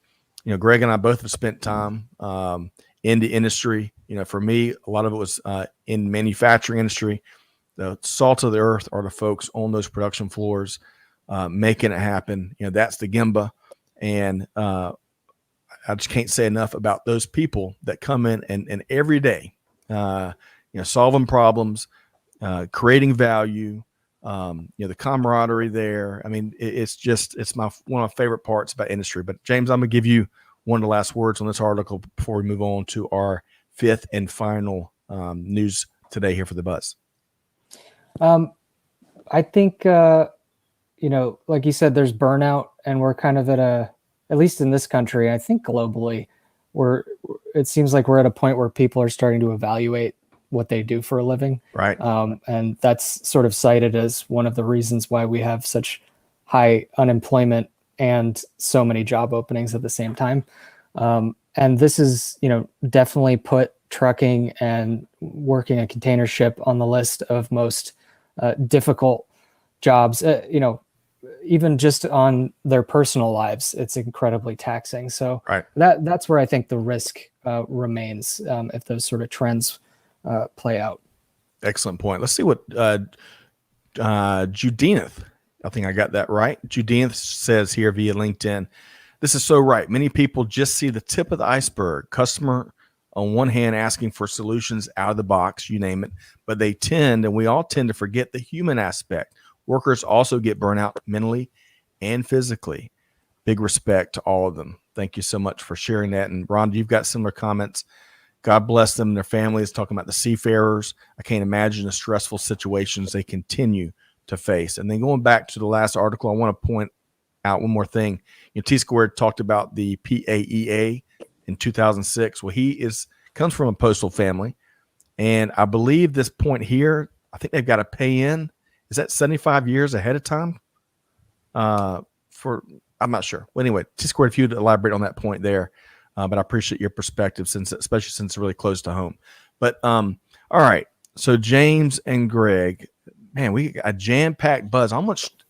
Greg and I both have spent time in the industry. For me, a lot of it was in manufacturing industry. The salt of the earth are the folks on those production floors making it happen. That's the Gemba. And I just can't say enough about those people that come in and every day, solving problems, creating value, the camaraderie there. I mean, it's one of my favorite parts about industry. But James, I'm gonna give you one of the last words on this article before we move on to our fifth and final news today here for the Buzz. I think, like you said, there's burnout, and we're kind of at least in this country, I think globally, it seems like we're at a point where people are starting to evaluate what they do for a living. Right. And that's sort of cited as one of the reasons why we have such high unemployment and so many job openings at the same time. And this is, definitely put trucking and working a container ship on the list of most difficult jobs. even just on their personal lives, it's incredibly taxing. So Right. that's where I think the risk remains if those sort of trends play out. Excellent point. Let's see what Judineth, I think I got that right. Judineth says here via LinkedIn, this is so right. Many people just see the tip of the iceberg. Customer on one hand asking for solutions out of the box, you name it, but we all tend to forget the human aspect. Workers also get burnout mentally and physically. Big respect to all of them. Thank you so much for sharing that. And Ron, you've got similar comments. God bless them and their families, talking about the seafarers. I can't imagine the stressful situations they continue to face. And then going back to the last article, I want to point out one more thing. T-Squared talked about the PAEA in 2006. Well, comes from a postal family. And I believe this point here, I think they've got to pay in. Is that 75 years ahead of time? I'm not sure. Well, anyway, T-Squared, if you'd elaborate on that point there. But I appreciate your perspective, especially since it's really close to home. But all right. So James and Greg, man, we got a jam-packed buzz.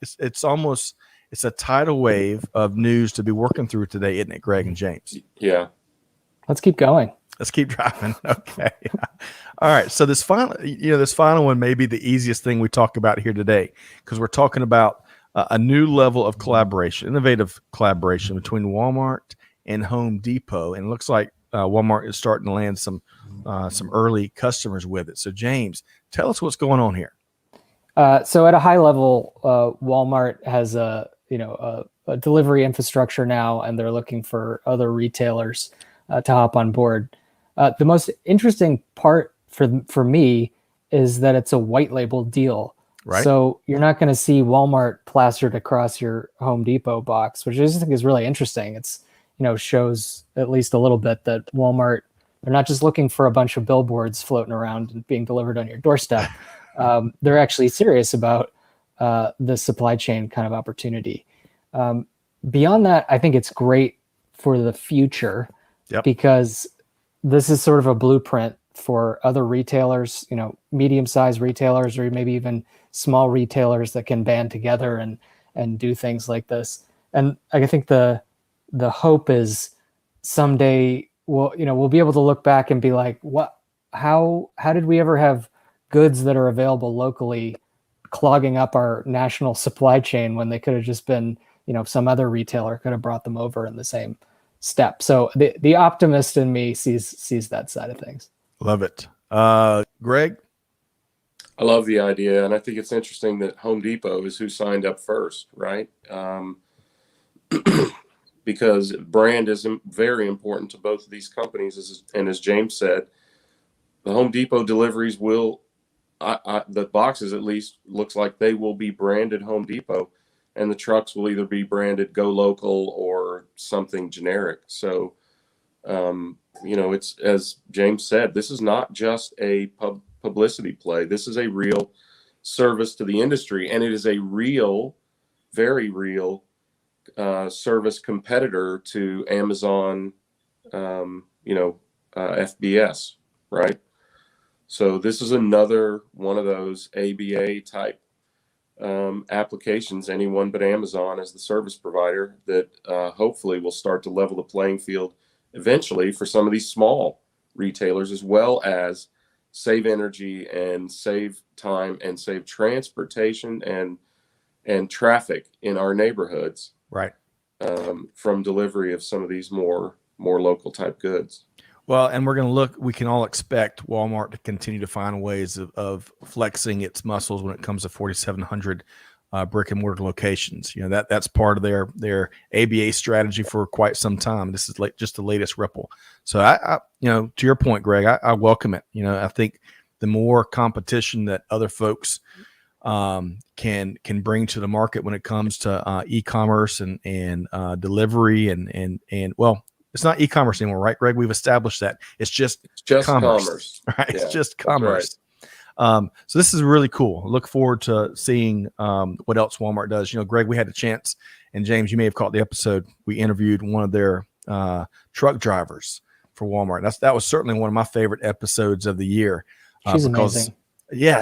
It's a tidal wave of news to be working through today, isn't it, Greg and James? Yeah. Let's keep going. Let's keep driving. Okay. All right. So this final one may be the easiest thing we talk about here today, because we're talking about a new level of collaboration, innovative collaboration between Walmart and Home Depot. And it looks like Walmart is starting to land some early customers with it. So James, tell us what's going on here. So at a high level, Walmart has a delivery infrastructure now, and they're looking for other retailers to hop on board. The most interesting part for me is that it's a white label deal. Right. So you're not going to see Walmart plastered across your Home Depot box, which I just think is really interesting. It's shows at least a little bit that Walmart, they're not just looking for a bunch of billboards floating around and being delivered on your doorstep. They're actually serious about the supply chain kind of opportunity. Beyond that, I think it's great for the future. Yep. Because this is sort of a blueprint for other retailers, medium-sized retailers, or maybe even small retailers that can band together and do things like this. And I think the hope is someday we'll be able to look back and be like, how did we ever have goods that are available locally clogging up our national supply chain when they could have just been, some other retailer could have brought them over in the same step. So the optimist in me sees that side of things. Love it. Greg? I love the idea, and I think it's interesting that Home Depot is who signed up first, right? Because brand is very important to both of these companies. And as James said, the Home Depot deliveries the boxes at least looks like they will be branded Home Depot, and the trucks will either be branded Go Local or something generic. So, it's, as James said, this is not just a publicity play. This is a real service to the industry, and it is a real, very real service competitor to Amazon, FBS, right? So this is another one of those ABA type applications, anyone but Amazon as the service provider, that hopefully will start to level the playing field eventually for some of these small retailers, as well as save energy and save time and save transportation and traffic in our neighborhoods, right? From delivery of some of these more local type goods. Well, and we can all expect Walmart to continue to find ways of flexing its muscles when it comes to 4,700 brick and mortar locations. That's part of their ABA strategy for quite some time. This is just the latest ripple. So I to your point, Greg, I welcome it. I think the more competition that other folks can bring to the market when it comes to e-commerce and delivery and well, it's not e-commerce anymore, right, Greg? We've established that it's just commerce. Right? Yeah, it's just commerce. Right. So this is really cool. Look forward to seeing what else Walmart does. Greg, we had a chance, and James, you may have caught the episode. We interviewed one of their truck drivers for Walmart. That was certainly one of my favorite episodes of the year. She's amazing. Yeah,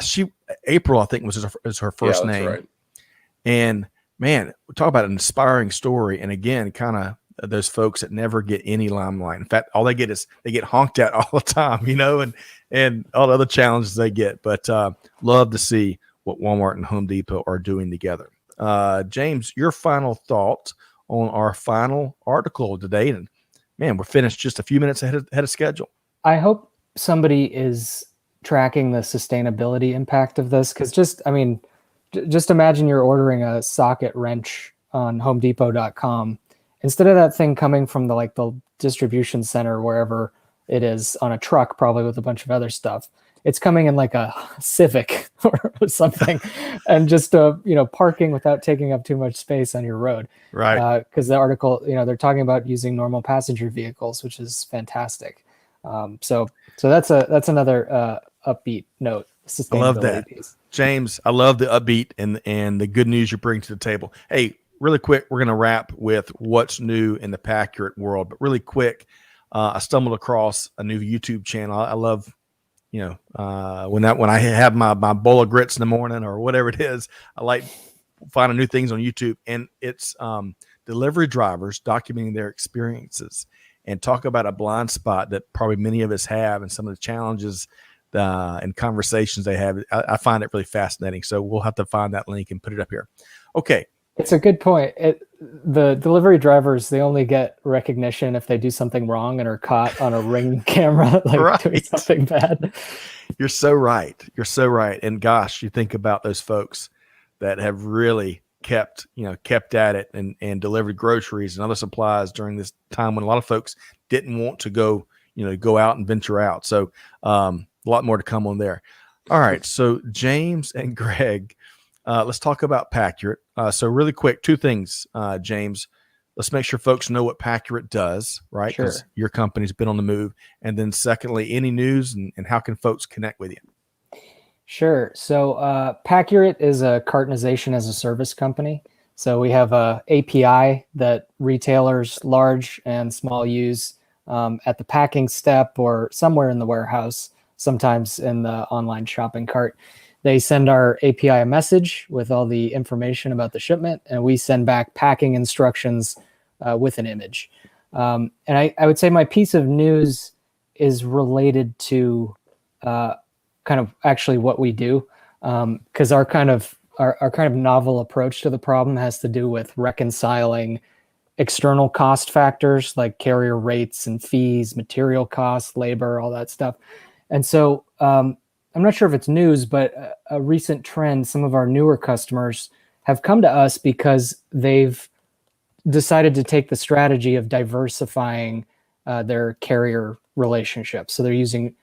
April, I think, was her first name. Right. And man, we talk about an inspiring story. And again, kind of those folks that never get any limelight. In fact, all they get is they get honked at all the time, and all the other challenges they get. But love to see what Walmart and Home Depot are doing together. James, your final thoughts on our final article of today. And man, we're finished just a few minutes ahead of schedule. I hope somebody is tracking the sustainability impact of this, because just imagine you're ordering a socket wrench on homedepot.com. Instead of that thing coming from the distribution center, wherever it is, on a truck, probably with a bunch of other stuff, it's coming in like a Civic or something, and just parking without taking up too much space on your road. Right. Because the article, they're talking about using normal passenger vehicles, which is fantastic. So that's another upbeat note. Sustainability I love that piece. James. I love the upbeat and the good news you bring to the table. Hey, really quick, we're going to wrap with what's new in the Paccurate world, but really quick, I stumbled across a new YouTube channel. I love, when I have my bowl of grits in the morning or whatever it is, I like finding new things on YouTube, and it's delivery drivers documenting their experiences and talk about a blind spot that probably many of us have and some of the challenges and conversations they have. I find it really fascinating. So we'll have to find that link and put it up here. Okay. It's a good point. The delivery drivers, they only get recognition if they do something wrong and are caught on a Ring camera, Right. doing something bad. You're so right. You're so right. And gosh, you think about those folks that have really kept at it and delivered groceries and other supplies during this time when a lot of folks didn't want to go out and venture out. So a lot more to come on there. All right. So James and Greg, let's talk about Paccurate. So really quick, two things, James. Let's make sure folks know what Paccurate does, right? Sure. Because your company's been on the move. And then secondly, any news and how can folks connect with you? Sure. So Paccurate is a cartonization as a service company. So we have a API that retailers large and small use at the packing step or somewhere in the warehouse, sometimes in the online shopping cart. They send our API a message with all the information about the shipment, and we send back packing instructions with an image. And I would say my piece of news is related to kind of actually what we do, because our kind of novel approach to the problem has to do with reconciling external cost factors like carrier rates and fees, material costs, labor, all that stuff. And so I'm not sure if it's news, but a recent trend, some of our newer customers have come to us because they've decided to take the strategy of diversifying their carrier relationships. So they're using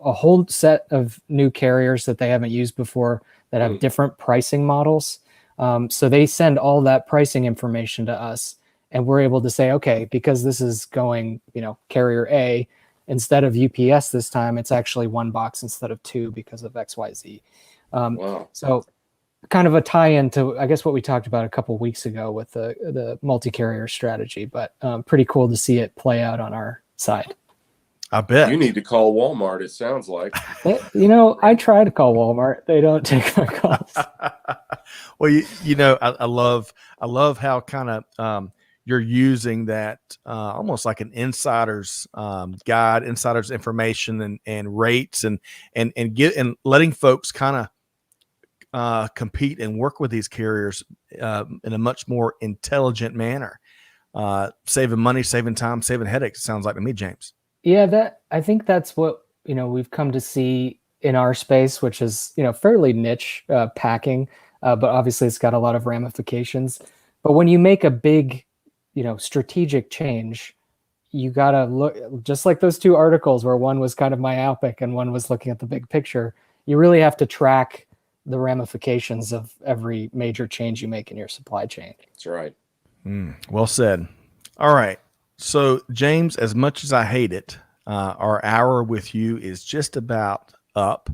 a whole set of new carriers that they haven't used before that have different pricing models. So they send all that pricing information to us, and we're able to say, okay, because this is going, carrier A, instead of UPS this time, it's actually one box instead of two because of XYZ. Wow. So kind of a tie-in to, I guess, what we talked about a couple of weeks ago with the multi-carrier strategy, but pretty cool to see it play out on our side. I bet. You need to call Walmart, it sounds like. I try to call Walmart. They don't take my calls. Well, I love how kind of you're using that almost like an insider's guide, insider's information and rates and letting folks kind of compete and work with these carriers in a much more intelligent manner, saving money, saving time, saving headaches. It sounds like to me, James. Yeah, I think that's what we've come to see in our space, which is fairly niche packing, but obviously it's got a lot of ramifications. But when you make a big strategic change, you got to look, just like those two articles where one was kind of myopic and one was looking at the big picture. You really have to track the ramifications of every major change you make in your supply chain. That's right. Well said. All right. So, James, as much as I hate it, our hour with you is just about up.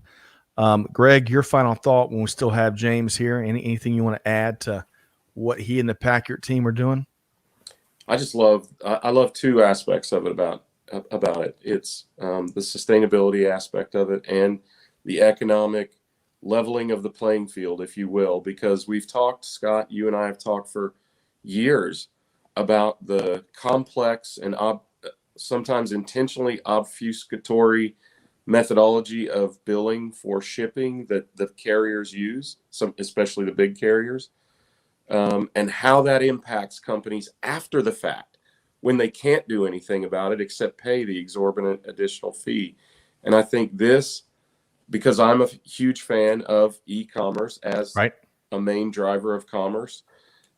Greg, your final thought when we still have James here. Anything you want to add to what he and the Paccurate team are doing? I love two aspects of it about it. It's the sustainability aspect of it and the economic leveling of the playing field, if you will, because we've talked, Scott, you and I have talked for years about the complex and sometimes intentionally obfuscatory methodology of billing for shipping that the carriers use, especially the big carriers, and how that impacts companies after the fact when they can't do anything about it except pay the exorbitant additional fee. And I think this, because I'm a huge fan of e-commerce as a main driver of commerce,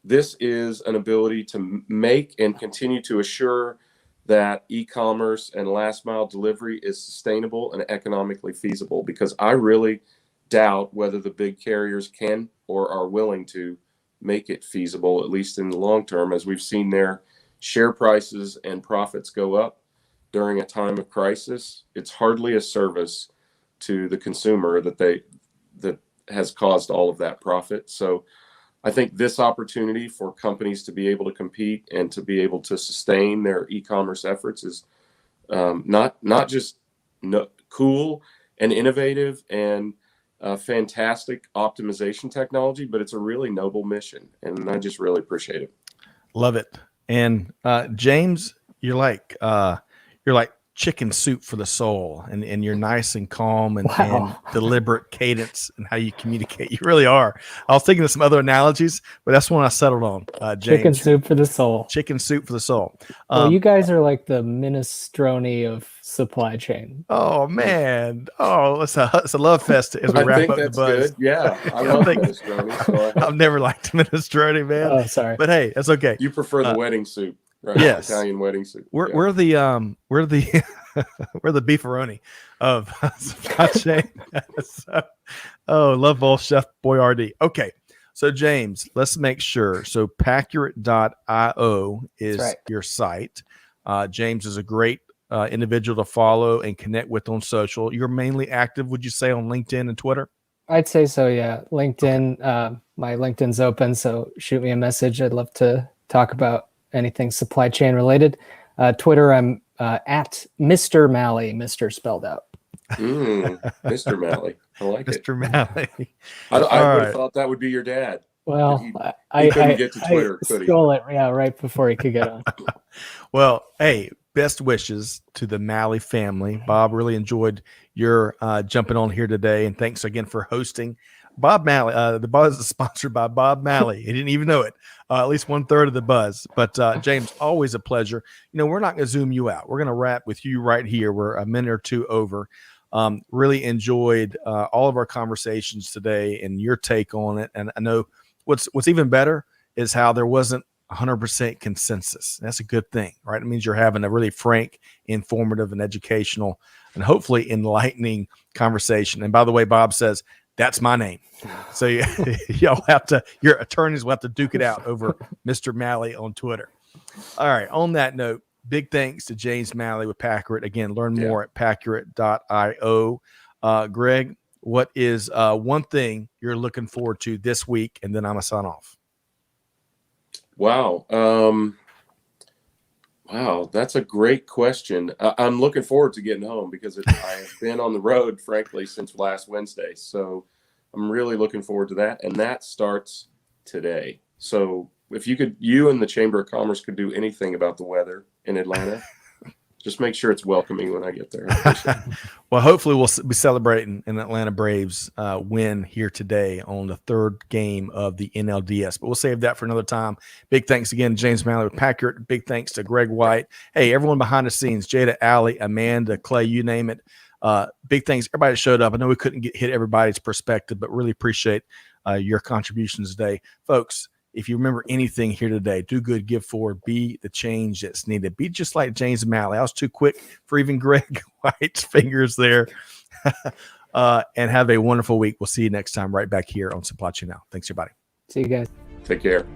this is an ability to make and continue to assure that e-commerce and last mile delivery is sustainable and economically feasible, because I really doubt whether the big carriers can or are willing to make it feasible, at least in the long term, as we've seen their share prices and profits go up during a time of crisis. It's hardly a service to the consumer that has caused all of that profit. So I think this opportunity for companies to be able to compete and to be able to sustain their e-commerce efforts is not just cool and innovative and fantastic optimization technology, but it's a really noble mission, and I just really appreciate it. Love it. And James, you're like chicken soup for the soul, and you're nice and calm and deliberate cadence and how you communicate. You really are. I was thinking of some other analogies, but that's one I settled on. James. Chicken soup for the soul. Chicken soup for the soul. Well, you guys are like the minestrone of supply chain. Oh man! Oh, it's a love fest as we wrap up the buzz. Good. Yeah, I love minestrone. So I've never liked minestrone, man. Oh, sorry. But hey, that's okay. You prefer the wedding soup. Right, yes, Italian wedding soup. We're the beefaroni of supply chain. Love both Chef Boyardee. Okay, so James, let's make sure. So Paccurate.io is your site. James is a great individual to follow and connect with on social. You're mainly active, would you say, on LinkedIn and Twitter? I'd say so. Yeah, LinkedIn. My LinkedIn's open, so shoot me a message. I'd love to talk about anything supply chain related. Twitter, I'm at Mr. Malley, Mr. spelled out. Mr. Malley. I like it. Mr. Malley. I would have thought that would be your dad. Well, he couldn't get to Twitter, I stole it, right before he could get on. Well, hey, best wishes to the Malley family. Bob, really enjoyed your jumping on here today, and thanks again for hosting. Bob Malley, the buzz is sponsored by Bob Malley. He didn't even know it. At least 1/3 of the buzz. But James, always a pleasure. We're not going to zoom you out. We're going to wrap with you right here. We're a minute or two over. Really enjoyed all of our conversations today and your take on it. And I know what's even better is how there wasn't 100% consensus. That's a good thing, right? It means you're having a really frank, informative, and educational, and hopefully enlightening conversation. And by the way, Bob says, that's my name. So y'all your attorneys will have to duke it out over Mr. Malley on Twitter. All right. On that note, big thanks to James Malley with Paccurate. Again, learn more at Paccurate.io. Greg, what is one thing you're looking forward to this week? And then I'm going to sign off. Wow. Wow, that's a great question. I'm looking forward to getting home because I've been on the road, frankly, since last Wednesday. So I'm really looking forward to that. And that starts today. So if you and the Chamber of Commerce could do anything about the weather in Atlanta, just make sure it's welcoming when I get there. Well, hopefully we'll be celebrating an Atlanta Braves win here today on the third game of the NLDS, but we'll save that for another time. Big thanks again to James Malley with Paccurate. Big thanks to Greg White. Hey, everyone behind the scenes, Jada, Allie, Amanda, Clay, you name it. Big thanks. Everybody that showed up. I know we couldn't hit everybody's perspective, but really appreciate your contributions today. Folks, if you remember anything here today, do good, give forward, be the change that's needed. Be just like James Malley. I was too quick for even Greg White's fingers there. And have a wonderful week. We'll see you next time right back here on Supply Chain Now. Thanks, everybody. See you guys. Take care.